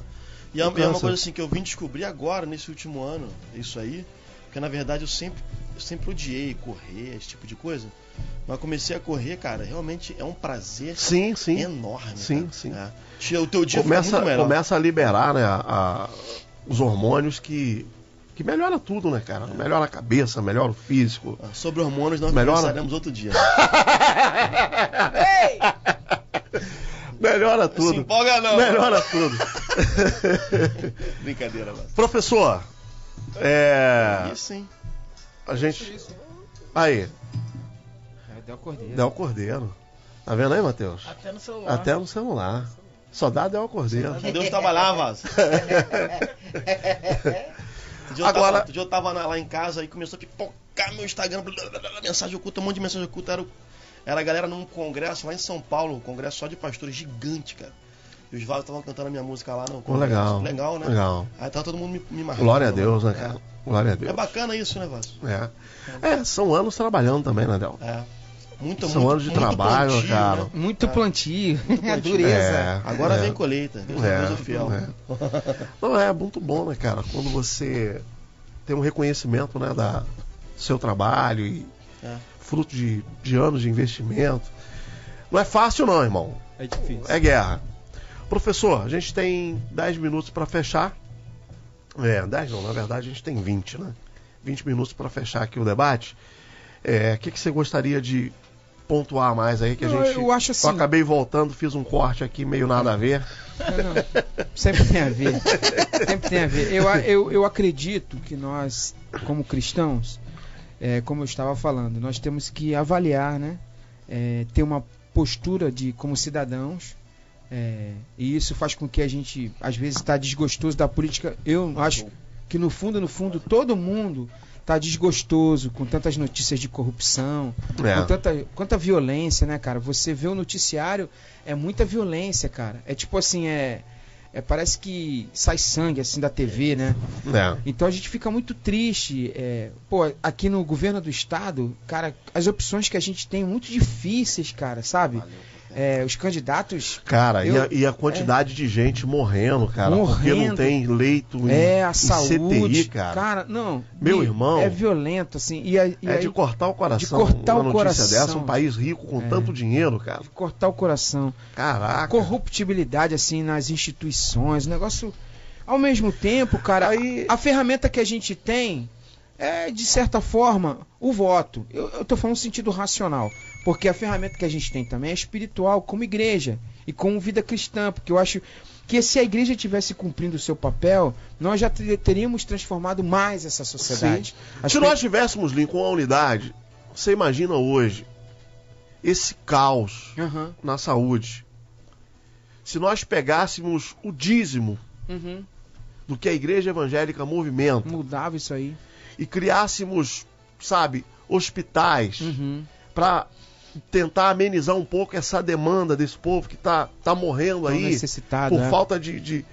E é uma coisa assim que eu vim descobrir agora, nesse último ano, isso aí, porque na verdade eu sempre odiei correr, esse tipo de coisa. Mas comecei a correr, cara, realmente é um prazer enorme. Sim. É. O teu dia fica muito melhor. Começa a liberar, né, os hormônios que melhora tudo, né, cara? Melhora a cabeça, melhora o físico. Sobre hormônios nós conversaremos outro dia. Melhora tudo. Se empolga não. Melhora tudo. Brincadeira, mano. Professor, Isso, hein? a gente... Aí. Del Cordeiro. Tá vendo aí, Matheus? Até no celular. Até no celular. Só dá Del Cordeiro. Deus trabalhava. Outro dia eu tava lá em casa e começou a pipocar meu Instagram, mensagem oculta, um monte de mensagem oculta. Era a galera num congresso lá em São Paulo, um congresso só de pastores gigante, cara. E os vários estavam cantando a minha música lá no congresso. Legal, né? Legal. Aí tava todo mundo me marcando. Glória a Deus, né, cara? Glória a Deus. É bacana isso, né, Vasco? São anos trabalhando também, né, Del? São anos de trabalho, plantio, cara. né? Muito plantio. É dureza. Agora vem colheita. Deus é fiel. Não, é muito bom, né, cara? Quando você tem um reconhecimento, né, do seu trabalho e fruto de anos de investimento. Não é fácil não, irmão. É difícil. É guerra. Professor, a gente tem 10 minutos para fechar. 10 não, na verdade a gente tem 20, né? 20 minutos para fechar aqui o debate. O que você gostaria de pontuar mais aí? Eu acho assim... Eu acabei voltando, fiz um corte aqui meio nada a ver. Não, sempre tem a ver. Sempre tem a ver. Eu acredito que nós, como cristãos, como eu estava falando, nós temos que avaliar, né? Ter uma postura como cidadãos. E isso faz com que a gente, às vezes, está desgostoso da política. Eu acho que, no fundo, todo mundo tá desgostoso com tantas notícias de corrupção, com quanta violência, né, cara? Você vê o noticiário, é muita violência, cara. É tipo assim, parece que sai sangue, assim, da TV, né? Então a gente fica muito triste. Aqui no governo do estado, cara, as opções que a gente tem muito difíceis, cara, sabe? Os candidatos... Cara, e a quantidade de gente morrendo, cara, porque não tem leito a saúde, CTI, cara. Cara, não. Meu irmão... É violento, assim. De cortar o coração. De cortar uma o notícia coração. dessa, um país rico com tanto dinheiro, cara. De cortar o coração. Caraca. Corruptibilidade, assim, nas instituições. O negócio... Ao mesmo tempo, cara, a ferramenta que a gente tem de certa forma, o voto. Eu tô falando no sentido racional. Porque a ferramenta que a gente tem também é espiritual, como igreja e como vida cristã. Porque eu acho que se a igreja tivesse cumprindo o seu papel, nós já teríamos transformado mais essa sociedade. Se nós tivéssemos, Lincoln, a unidade, você imagina hoje esse caos na saúde. Se nós pegássemos o dízimo do que a igreja evangélica movimenta, mudava isso aí. E criássemos, sabe, hospitais para tentar amenizar um pouco essa demanda desse povo que tá morrendo aí necessitado, por falta de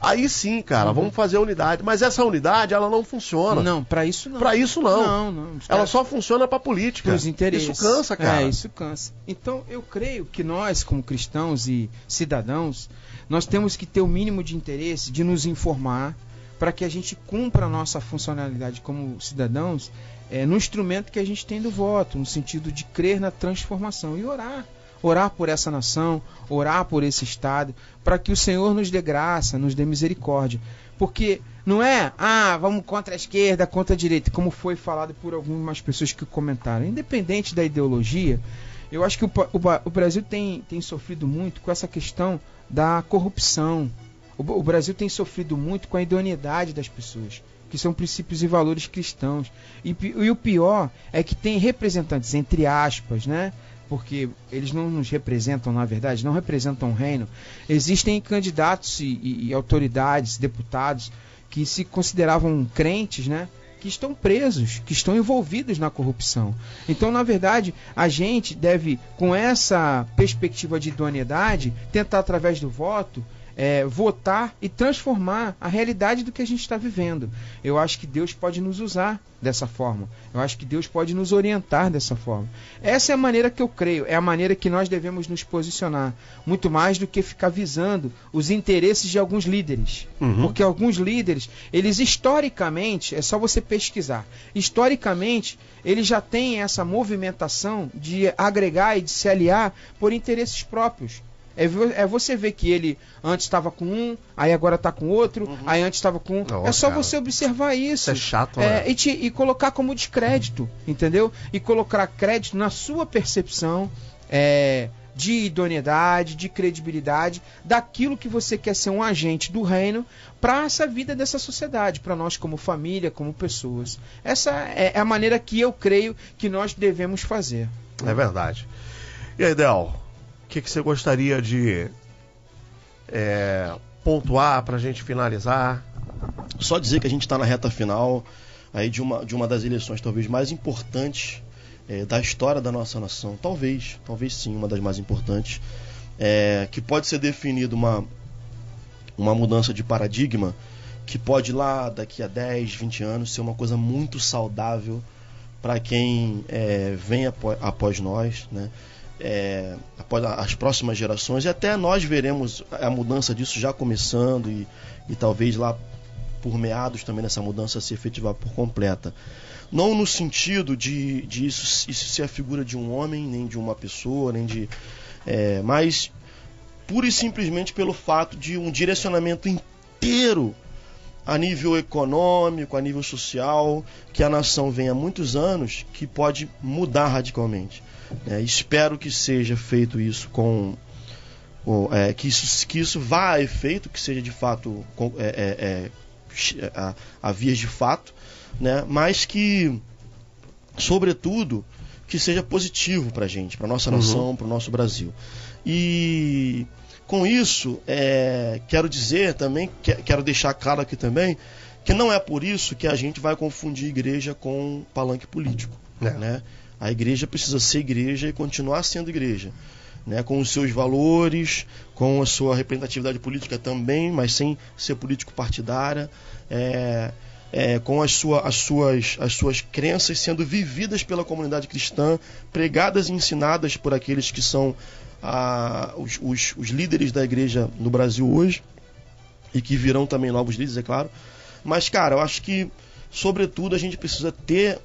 Aí sim, cara, vamos fazer a unidade. Mas essa unidade, ela não funciona. Não, pra isso não. Pra isso não. Não. Ela só funciona pra política. Pros interesses. Isso cansa, cara. Isso cansa. Então, eu creio que nós, como cristãos e cidadãos, nós temos que ter o mínimo de interesse de nos informar para que a gente cumpra a nossa funcionalidade como cidadãos no instrumento que a gente tem do voto, no sentido de crer na transformação e orar. Orar por essa nação, orar por esse Estado, para que o Senhor nos dê graça, nos dê misericórdia. Porque não é, vamos contra a esquerda, contra a direita, como foi falado por algumas pessoas que comentaram. Independente da ideologia, eu acho que o Brasil tem sofrido muito com essa questão da corrupção. O Brasil tem sofrido muito com a idoneidade das pessoas, que são princípios e valores cristãos. E o pior é que tem representantes, entre aspas, né? Porque eles não nos representam, na verdade, não representam o reino. Existem candidatos e autoridades, deputados, que se consideravam crentes, né? Que estão presos, que estão envolvidos na corrupção. Então, na verdade, a gente deve, com essa perspectiva de idoneidade, tentar, através do voto, votar e transformar a realidade do que a gente está vivendo. Eu acho que Deus pode nos usar dessa forma. Eu acho que Deus pode nos orientar dessa forma. Essa é a maneira que eu creio, é a maneira que nós devemos nos posicionar, muito mais do que ficar visando os interesses de alguns líderes. Porque alguns líderes, eles historicamente, é só você pesquisar, historicamente, eles já têm essa movimentação de agregar e de se aliar por interesses próprios. É você ver que ele antes estava com um, aí agora está com outro, aí antes estava com um. Nossa, é só cara, você observar isso. Isso é chato, né? E colocar como descrédito, entendeu? E colocar crédito na sua percepção de idoneidade, de credibilidade, daquilo que você quer ser um agente do reino para essa vida dessa sociedade, para nós como família, como pessoas. Essa é a maneira que eu creio que nós devemos fazer. É verdade. E aí, Del? O que você gostaria de pontuar para a gente finalizar? Só dizer que a gente está na reta final aí de uma das eleições talvez mais importantes da história da nossa nação. Talvez sim, uma das mais importantes. Que pode ser definida uma mudança de paradigma que pode lá daqui a 10, 20 anos ser uma coisa muito saudável para quem vem após nós, né? Após as próximas gerações, e até nós veremos a mudança disso já começando e talvez lá por meados também dessa mudança se efetivar por completa. Não no sentido de isso ser a figura de um homem, nem de uma pessoa, mas pura e simplesmente pelo fato de um direcionamento inteiro a nível econômico, a nível social, que a nação vem há muitos anos, que pode mudar radicalmente. Espero que seja feito isso que isso vá a efeito, que seja de fato a vias de fato, né? Mas que, sobretudo, que seja positivo para a gente, para nossa nação, para o nosso Brasil. E com isso, quero dizer também, quero deixar claro aqui também, que não é por isso que a gente vai confundir igreja com palanque político, né? A igreja precisa ser igreja e continuar sendo igreja, né? Com os seus valores, com a sua representatividade política também, mas sem ser político partidária, com as suas crenças sendo vividas pela comunidade cristã, pregadas e ensinadas por aqueles que são os líderes da igreja no Brasil hoje, e que virão também novos líderes, é claro. Mas, cara, eu acho que, sobretudo, a gente precisa ter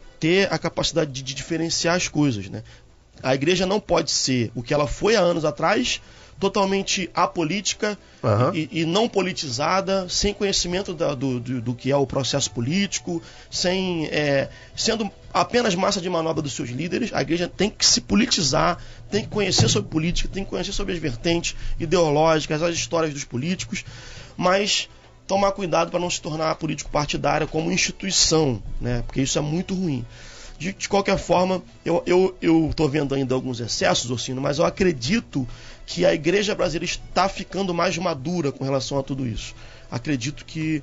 a capacidade de diferenciar as coisas, né? A igreja não pode ser o que ela foi há anos atrás, totalmente apolítica e não politizada, sem conhecimento do que é o processo político, sendo apenas massa de manobra dos seus líderes. A igreja tem que se politizar, tem que conhecer sobre política, tem que conhecer sobre as vertentes ideológicas, as histórias dos políticos, mas tomar cuidado para não se tornar político partidária como instituição, né? Porque isso é muito ruim. De qualquer forma, eu estou vendo ainda alguns excessos, Orsino, mas eu acredito que a igreja brasileira está ficando mais madura com relação a tudo isso. Acredito que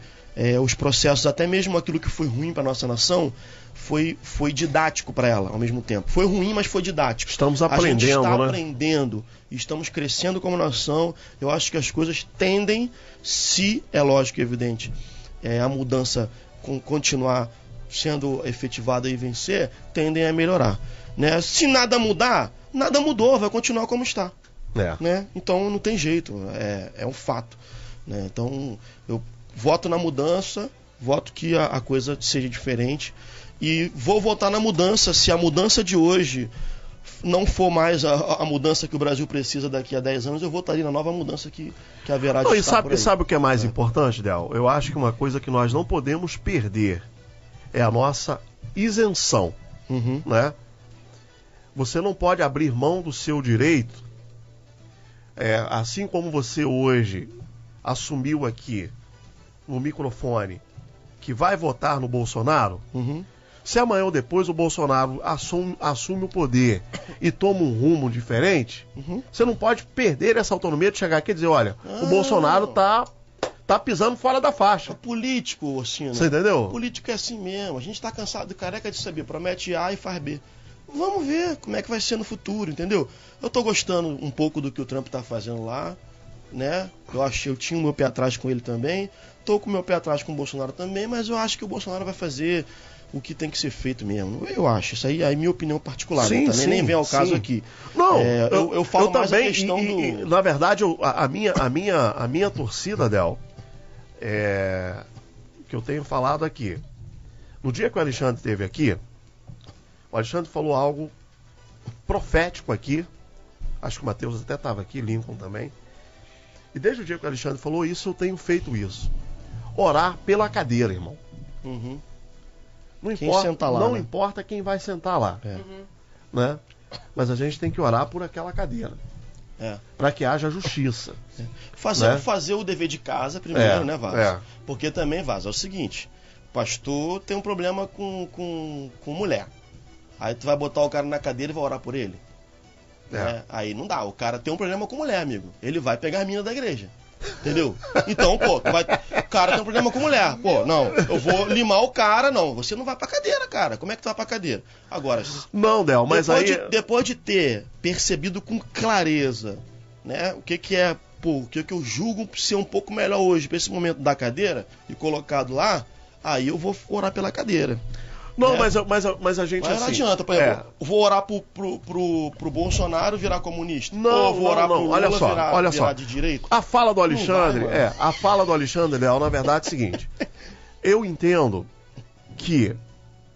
os processos, até mesmo aquilo que foi ruim para nossa nação, foi didático para ela ao mesmo tempo. Foi ruim, mas foi didático. Estamos aprendendo, a gente está né? aprendendo, estamos crescendo como nação. Eu acho que as coisas tendem, se é lógico e evidente, a mudança continuar sendo efetivada e vencer, tendem a melhorar. Né? Se nada mudar, nada mudou, vai continuar como está. Né? Então não tem jeito, é um fato. Né? Então eu voto na mudança, voto que a coisa seja diferente e vou votar na mudança se a mudança de hoje não for mais a mudança que o Brasil precisa daqui a 10 anos, eu votaria na nova mudança que haverá de estar por aí. E sabe o que é mais importante, Del? Eu acho que uma coisa que nós não podemos perder é a nossa isenção. Né? Você não pode abrir mão do seu direito, assim como você hoje assumiu aqui no microfone que vai votar no Bolsonaro, se amanhã ou depois o Bolsonaro assume o poder e toma um rumo diferente, você não pode perder essa autonomia de chegar aqui e dizer, olha, o Bolsonaro tá pisando fora da faixa. É político, Ossino. Você entendeu? Político é assim mesmo. A gente tá cansado, careca de saber. Promete A e faz B. Vamos ver como é que vai ser no futuro, entendeu? Eu tô gostando um pouco do que o Trump tá fazendo lá, né? Eu tinha o meu pé atrás com ele também. Tô com o meu pé atrás com o Bolsonaro também, mas eu acho que o Bolsonaro vai fazer o que tem que ser feito mesmo. Eu acho. Isso aí é a minha opinião particular. Sim, né? Também nem vem ao caso aqui. Não, eu falo mais também, a questão do... Na verdade, a minha torcida, Del, que eu tenho falado aqui. No dia que o Alexandre esteve aqui, o Alexandre falou algo profético aqui. Acho que o Matheus até estava aqui, Lincoln também. E desde o dia que o Alexandre falou isso, eu tenho feito isso. Orar pela cadeira, irmão. Não importa, senta lá, não né? importa quem vai sentar lá. Né? Mas a gente tem que orar por aquela cadeira. Para que haja justiça. Fazer o dever de casa primeiro, né, Vaz? É. Porque também, Vaz, é o seguinte: pastor tem um problema com mulher. Aí tu vai botar o cara na cadeira e vai orar por ele? Né? Aí não dá. O cara tem um problema com mulher, amigo. Ele vai pegar a mina da igreja. Entendeu? Então, pô, o cara tem um problema com mulher. Pô, não, eu vou limar o cara, não. Você não vai pra cadeira, cara. Como é que tu vai pra cadeira? Agora, não, Del, mas depois de ter percebido com clareza, né, o que é, o que eu julgo ser um pouco melhor hoje pra esse momento da cadeira e colocado lá, aí eu vou orar pela cadeira. Não, mas a gente mas assim... não adianta, por exemplo, vou orar pro Bolsonaro virar comunista. Não, ou vou orar pro Lula olha só. de direita. A fala do Alexandre, a fala do Alexandre, Léo, na verdade é o seguinte. Eu entendo que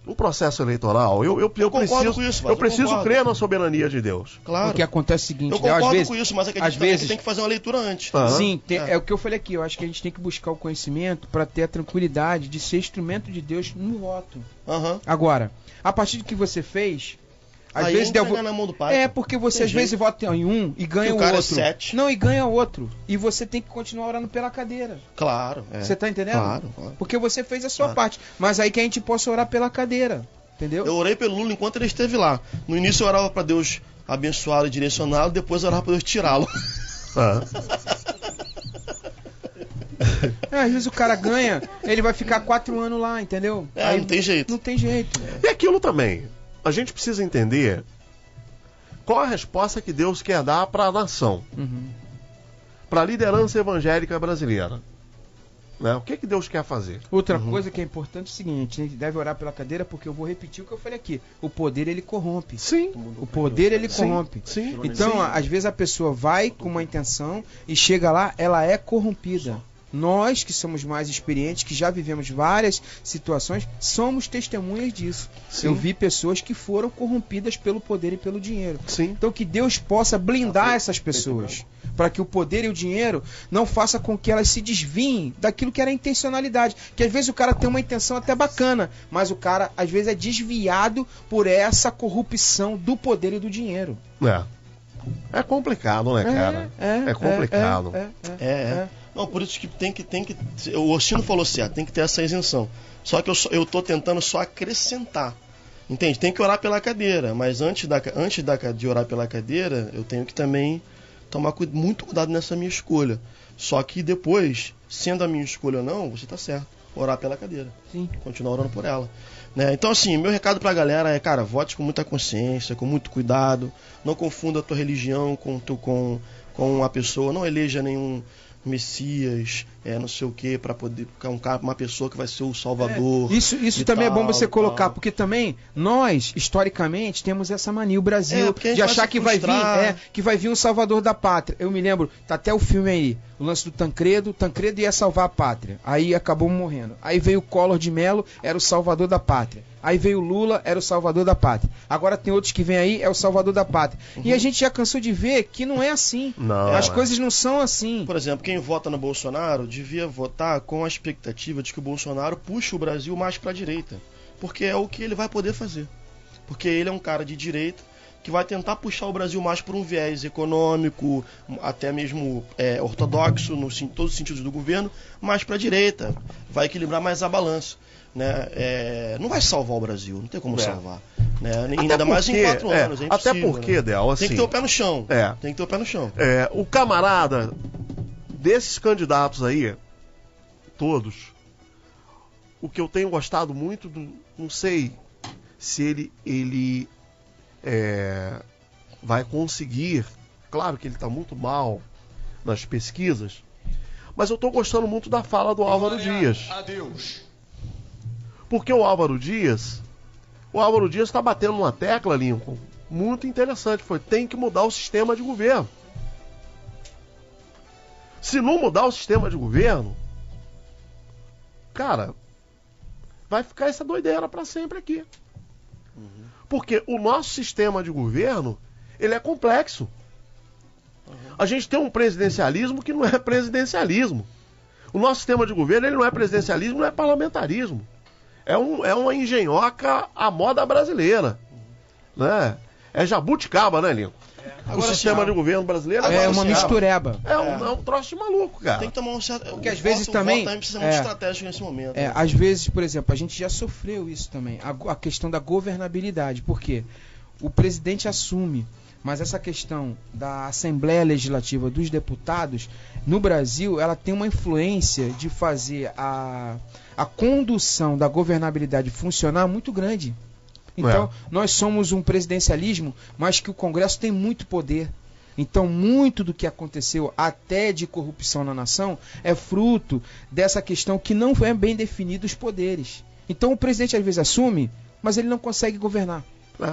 o processo eleitoral, eu preciso crer na soberania de Deus. Claro. Porque acontece o seguinte, eu concordo às vezes, com isso, mas às vezes que tem que fazer uma leitura antes. Sim, é o que eu falei aqui. Eu acho que a gente tem que buscar o conhecimento para ter a tranquilidade de ser instrumento de Deus no voto. Agora, a partir do que você fez, às vezes na mão do pai. Porque você às vezes vota em um e ganha o outro. 7. Não, e ganha outro. E você tem que continuar orando pela cadeira. Claro. Você tá entendendo? Claro. Porque você fez a sua parte. Mas aí que a gente possa orar pela cadeira. Entendeu? Eu orei pelo Lula enquanto ele esteve lá. No início eu orava para Deus abençoá-lo e direcioná-lo, depois eu orava para Deus tirá-lo. Às vezes o cara ganha, ele vai ficar 4 anos lá, entendeu? Aí não tem jeito. Não tem jeito. E aquilo também. A gente precisa entender qual a resposta que Deus quer dar para a nação. Para a liderança evangélica brasileira. Né? O que Deus quer fazer? Outra coisa que é importante é o seguinte: a gente deve orar pela cadeira, porque eu vou repetir o que eu falei aqui. O poder, ele corrompe. Sim. O poder, ele corrompe. Sim. Então, às vezes a pessoa vai com uma intenção e chega lá, ela é corrompida. Nós, que somos mais experientes, que já vivemos várias situações, somos testemunhas disso. Sim. Eu vi pessoas que foram corrompidas pelo poder e pelo dinheiro. Sim. Então que Deus possa blindar essas pessoas, para que o poder e o dinheiro não faça com que elas se desviem daquilo que era a intencionalidade. Que às vezes o cara tem uma intenção até bacana, mas o cara às vezes é desviado por essa corrupção do poder e do dinheiro. É complicado, né, cara? É complicado. Não, por isso que tem que o Ossino falou certo, tem que ter essa isenção. Só que eu tô tentando só acrescentar. Entende? Tem que orar pela cadeira, mas antes de orar pela cadeira, eu tenho que também tomar muito cuidado nessa minha escolha. Só que depois, sendo a minha escolha ou não, você tá certo. orar pela cadeira. Sim. Continuar orando por ela. Né? Então, assim, meu recado pra galera é, cara, vote com muita consciência, com muito cuidado. Não confunda a tua religião com a pessoa. Não eleja nenhum Messias, não sei o que, para poder ficar uma pessoa que vai ser o Salvador. Isso também é bom você colocar, porque também nós, historicamente, temos essa mania, o Brasil, de achar que vai vir um Salvador da pátria. Eu me lembro, tá até o filme aí, o lance do Tancredo ia salvar a pátria, aí acabou morrendo. Aí veio o Collor de Mello, era o Salvador da pátria. Aí veio o Lula, era o Salvador da pátria. Agora tem outros que vêm aí, é o Salvador da pátria. E a gente já cansou de ver que não é assim. As coisas não são assim. Por exemplo, quem vota no Bolsonaro devia votar com a expectativa de que o Bolsonaro puxe o Brasil mais para a direita. Porque é o que ele vai poder fazer. Porque ele é um cara de direita que vai tentar puxar o Brasil mais por um viés econômico, até mesmo ortodoxo, em todos os sentidos do governo, mais para a direita. Vai equilibrar mais a balança. Né? Não vai salvar o Brasil, não tem como salvar. Né? Ainda mais em 4 anos. É até porque, né? Del, assim, tem que ter o pé no chão. Tem que ter o pé no chão. O camarada desses candidatos aí, todos, o que eu tenho gostado muito, não sei se ele vai conseguir. Claro que ele está muito mal nas pesquisas, mas eu estou gostando muito da fala do Álvaro Dias. Adeus. Porque o Álvaro Dias está batendo uma tecla, Lincoln, muito interessante. Tem que mudar o sistema de governo. Se não mudar o sistema de governo, cara, vai ficar essa doideira para sempre aqui. Porque o nosso sistema de governo, ele é complexo. A gente tem um presidencialismo que não é presidencialismo. O nosso sistema de governo, ele não é presidencialismo, não é parlamentarismo. É uma engenhoca à moda brasileira. Né? É jabuticaba, né, Lincoln? O sistema de governo brasileiro é uma mistureba. É um troço de maluco, cara. Tem que tomar um certo... Porque às vezes também precisa muito estratégico nesse momento. Né? Às vezes, por exemplo, a gente já sofreu isso também. A questão da governabilidade. Por quê? O presidente assume, mas essa questão da Assembleia Legislativa dos deputados, no Brasil, ela tem uma influência de fazer a condução da governabilidade funcionar muito grande. Então, nós somos um presidencialismo, mas que o Congresso tem muito poder. Então, muito do que aconteceu até de corrupção na nação é fruto dessa questão que não é bem definido os poderes. Então, o presidente às vezes assume, mas ele não consegue governar.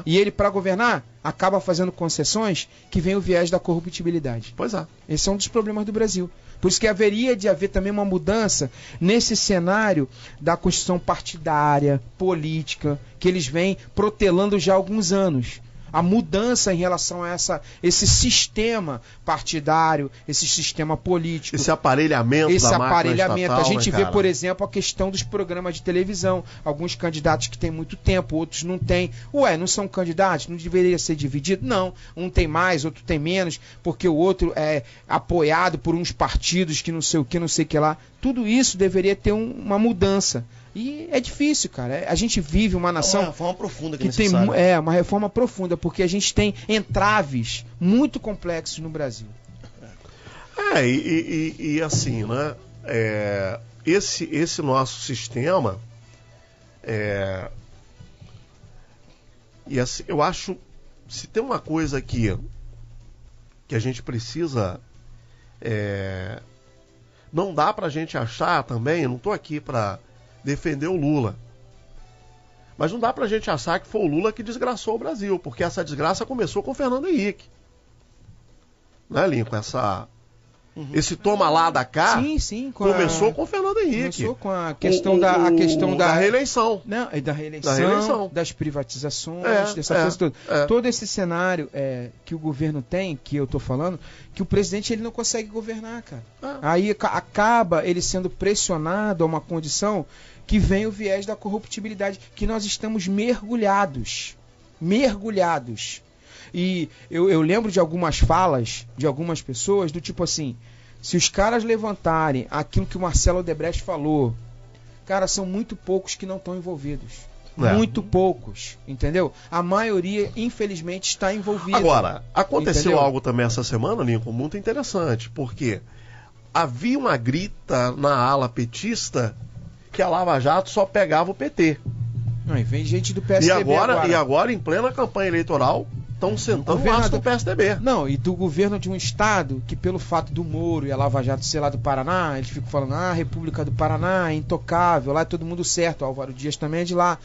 E ele, para governar, acaba fazendo concessões que vem o viés da corruptibilidade. Pois é. Esse é um dos problemas do Brasil. Por isso que haveria de haver também uma mudança nesse cenário da Constituição partidária, política, que eles vêm protelando já há alguns anos. A mudança em relação a esse sistema partidário, esse sistema político. Esse aparelhamento da máquina estatal, a gente né, vê, por exemplo, a questão dos programas de televisão. Alguns candidatos que têm muito tempo, outros não têm. Não são candidatos? Não deveria ser dividido? Não. Um tem mais, outro tem menos, porque o outro é apoiado por uns partidos que não sei o que, não sei o que lá. Tudo isso deveria ter uma mudança. E é difícil, cara. A gente vive uma nação... É uma reforma profunda que tem uma reforma profunda, porque a gente tem entraves muito complexos no Brasil. E assim, né? Esse nosso sistema... E assim, eu acho... Se tem uma coisa aqui que a gente precisa... não dá pra gente achar também... Eu não tô aqui pra defender o Lula. Mas não dá pra gente achar que foi o Lula que desgraçou o Brasil, porque essa desgraça começou com o Fernando Henrique. Né, Lincoln? Esse toma lá da cá começou com o Fernando Henrique. Começou com a questão da reeleição. Não, da reeleição, das privatizações, dessa coisa toda. Todo esse cenário que o governo tem, que eu tô falando, que o presidente ele não consegue governar, cara. Aí acaba ele sendo pressionado a uma condição que vem o viés da corruptibilidade, que nós estamos mergulhados. E eu lembro de algumas falas de algumas pessoas do tipo assim, se os caras levantarem aquilo que o Marcelo Odebrecht falou, cara, são muito poucos que não estão envolvidos. Muito poucos, entendeu? A maioria, infelizmente, está envolvida. Agora, aconteceu algo também essa semana, Lincoln, muito interessante, porque havia uma grita na ala petista que a Lava Jato só pegava o PT. Não, e vem gente do PSDB E agora, em plena campanha eleitoral, estão sentando o aço do PSDB. Não, e do governo de um estado que, pelo fato do Moro e a Lava Jato ser lá do Paraná, eles ficam falando, a República do Paraná é intocável, lá é todo mundo certo, o Álvaro Dias também é de lá.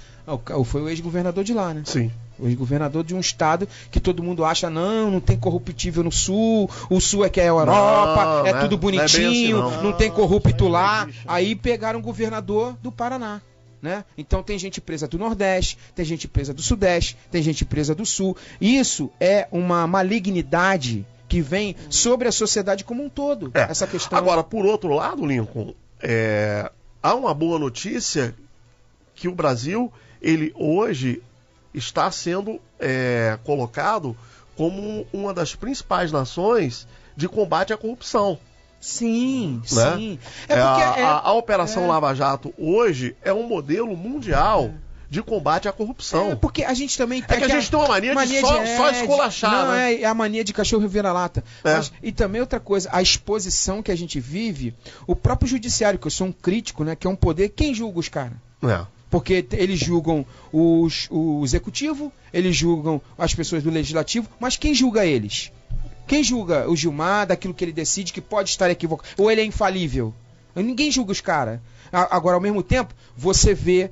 Foi o ex-governador de lá, né? Sim. O ex-governador de um estado que todo mundo acha, não tem corruptível no Sul, o Sul é que é a Europa, é tudo bonitinho, não é bem assim, não tem corrupto lá. Aí pegaram o governador do Paraná. Né? Então tem gente presa do Nordeste, tem gente presa do Sudeste, tem gente presa do Sul. Isso é uma malignidade que vem sobre a sociedade como um todo. Essa questão. Agora, por outro lado, Lincoln, há uma boa notícia que o Brasil, ele hoje está sendo colocado como uma das principais nações de combate à corrupção. Sim, né? sim. A Operação Lava Jato hoje é um modelo mundial de combate à corrupção. Porque a gente também tem. A gente tem uma mania de só esculachar. Não, né? é a mania de cachorro vira-lata. E também outra coisa, a exposição que a gente vive, o próprio judiciário, que eu sou um crítico, né? Que é um poder, quem julga os caras? Porque eles julgam o executivo, eles julgam as pessoas do legislativo, mas quem julga eles? Quem julga o Gilmar daquilo que ele decide que pode estar equivocado? Ou ele é infalível? Ninguém julga os caras. Agora, ao mesmo tempo, você vê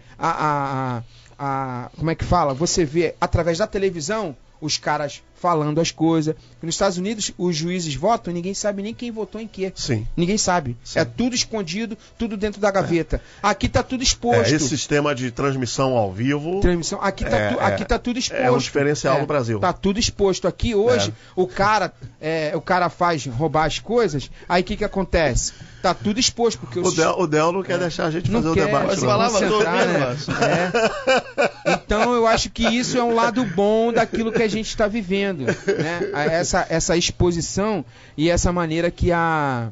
como é que fala? Você vê através da televisão os caras falando as coisas. Nos Estados Unidos, os juízes votam e ninguém sabe nem quem votou em quê. Sim. Ninguém sabe. Sim. É tudo escondido, tudo dentro da gaveta. Aqui tá tudo exposto. Esse sistema de transmissão ao vivo. Aqui tá tudo exposto. É um diferencial no Brasil. Tá tudo exposto. Aqui hoje, o cara faz roubar as coisas, aí o que acontece? Tá tudo exposto. Porque o Del não quer deixar a gente fazer o debate. Mas falava, né? Então eu acho que isso é um lado bom daquilo que a gente está vivendo, né? Essa exposição e essa maneira que a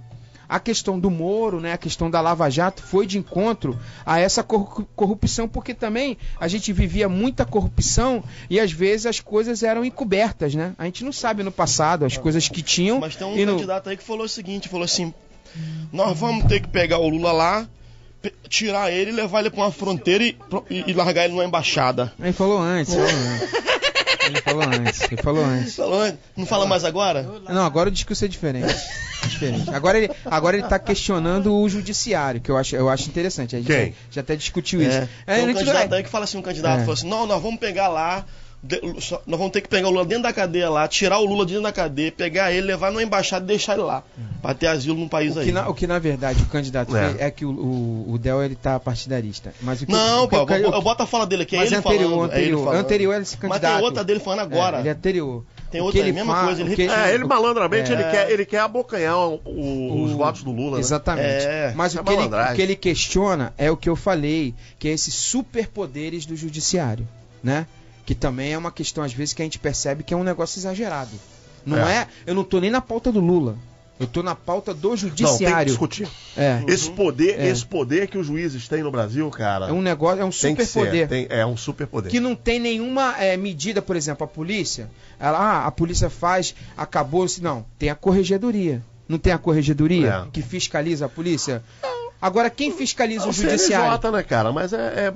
questão do Moro, né, a questão da Lava Jato foi de encontro a essa corrupção, porque também a gente vivia muita corrupção e às vezes as coisas eram encobertas, né? A gente não sabe no passado as coisas que tinham. Mas tem um candidato aí que falou o seguinte, falou assim, nós vamos ter que pegar o Lula lá, tirar ele, levar ele para uma fronteira e largar ele numa embaixada. Ele falou antes. Ele falou antes. Não fala mais agora? Não, agora o discurso é diferente. Agora ele tá questionando o judiciário, que eu acho interessante. A gente já até discutiu isso. Tem um candidato aí que fala assim, falou assim, não, nós vamos pegar lá, nós vamos ter que pegar o Lula dentro da cadeia lá, tirar o Lula dentro da cadeia, pegar ele, levar numa embaixada e deixar ele lá, pra ter asilo num país aí. O que na verdade o candidato fez é que o Del, ele tá partidarista. Mas eu boto a fala dele aqui, mas é ele anterior ele se candidato. Mas tem outra dele falando agora. Ele é anterior. Tem outra, a mesma coisa. Ele malandramente, ele quer abocanhar os votos do Lula. Exatamente. Mas o que ele questiona é o que eu falei, que é esses superpoderes do judiciário, né? Que também é uma questão, às vezes, que a gente percebe que é um negócio exagerado. Eu não tô nem na pauta do Lula. Eu tô na pauta do judiciário. Não, tem que discutir. Esse poder que os juízes têm no Brasil, cara... É um negócio, é um superpoder. É um superpoder. Que não tem nenhuma medida, por exemplo, a polícia. A polícia acabou... Não, tem a corregedoria. Não tem a corregedoria que fiscaliza a polícia? Agora, quem fiscaliza o judiciário? CNJ, né, cara? Mas é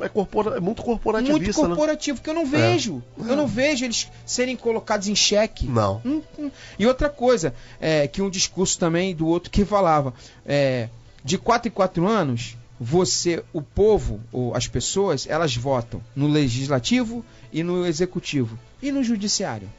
muito corporativista. Muito corporativo, que eu não vejo. Eu não vejo eles serem colocados em xeque. Não. E outra coisa, que um discurso também do outro que falava, de 4 em 4 anos, o povo, ou as pessoas, elas votam no legislativo e no executivo. E no judiciário.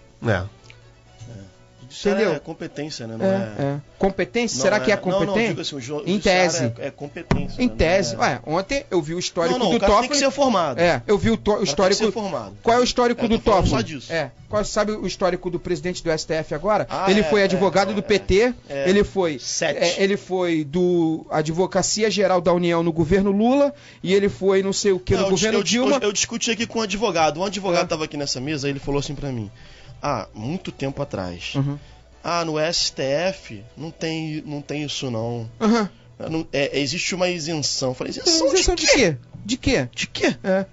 Entendeu? É competência, né? Não é... Competência? Será que é competente? Não, digo assim, em tese. É competência. Em tese. Ontem eu vi o histórico do Toffoli. Tem que ser formado. Eu vi o histórico. Tem que ser formado. Qual é o histórico do Toffoli? Só disso. Sabe o histórico do presidente do STF agora? Ele foi advogado do PT, ele foi do Advocacia Geral da União no governo Lula e ele foi não sei o que no governo Dilma. Eu discuti aqui com um advogado. Um advogado estava aqui nessa mesa, ele falou assim pra mim. Muito tempo atrás. No STF não tem isso não. Existe uma isenção. Eu falei, isenção de quê? De quê?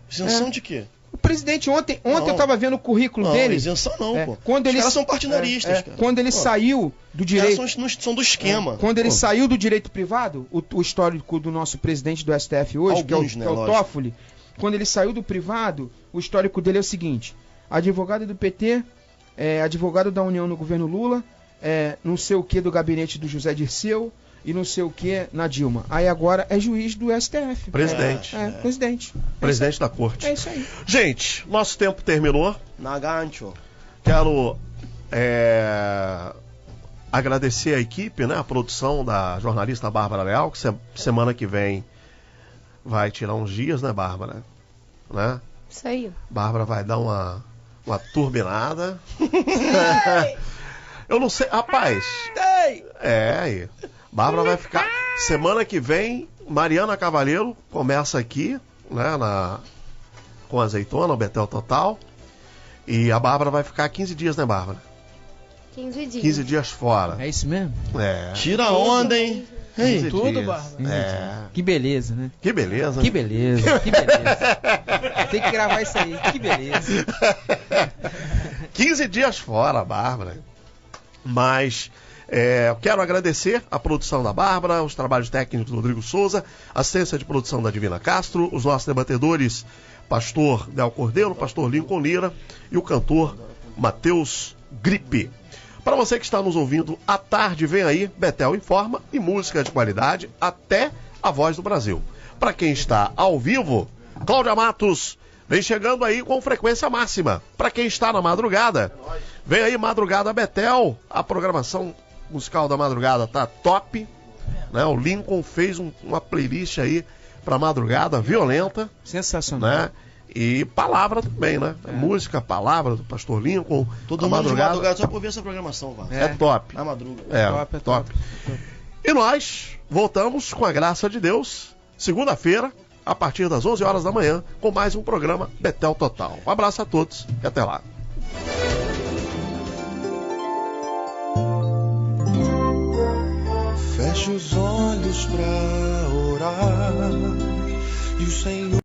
Isenção de quê? presidente, ontem eu tava vendo o currículo dele. Isenção não, pô. Quando Os eles caras são partidaristas, cara. Quando ele saiu do direito... São do esquema. Quando ele saiu do direito privado, o histórico do nosso presidente do STF hoje, que é o Toffoli, quando ele saiu do privado, o histórico dele é o seguinte: advogado do PT, advogado da União no governo Lula, não sei o que do gabinete do José Dirceu, e não sei o que na Dilma. Aí agora é juiz do STF. Presidente. Presidente. Presidente da corte. É isso aí. Gente, nosso tempo terminou. Nagancho. Quero agradecer a equipe, né? A produção da jornalista Bárbara Leal, que semana que vem vai tirar uns dias, né, Bárbara? Né? Isso aí. Bárbara vai dar uma turbinada. Eu não sei, rapaz. Aí. Bárbara vai ficar. Semana que vem, Mariana Cavalheiro começa aqui, né? Com azeitona, o Betel Total. E a Bárbara vai ficar 15 dias, né, Bárbara? 15 dias. 15 dias fora. É isso mesmo? Tira a onda, hein? Ei, tudo, Bárbara. Que beleza, né? Que beleza. Que beleza, que beleza. Tem que gravar isso aí, que beleza. 15 dias fora, Bárbara. Mas eu quero agradecer a produção da Bárbara, os trabalhos técnicos do Rodrigo Souza, assistência de produção da Divina Castro, os nossos debatedores, pastor Del Cordeiro, pastor Lincoln Lira e o cantor Matheus Gripe. Para você que está nos ouvindo à tarde, vem aí Betel Informa e música de qualidade até a Voz do Brasil. Para quem está ao vivo, Cláudia Matos vem chegando aí com frequência máxima. Para quem está na madrugada, vem aí Madrugada Betel. A programação musical da madrugada tá top, né? O Lincoln fez uma playlist aí para madrugada violenta, sensacional, né? E palavra também, né? Música, palavra do pastor Lincoln. Todo mundo de madrugada só por ver essa programação, Vá. É top. Na madruga. É top. E nós voltamos, com a graça de Deus, segunda-feira, a partir das 11 horas da manhã, com mais um programa Betel Total. Um abraço a todos e até lá. Feche os olhos pra orar e o Senhor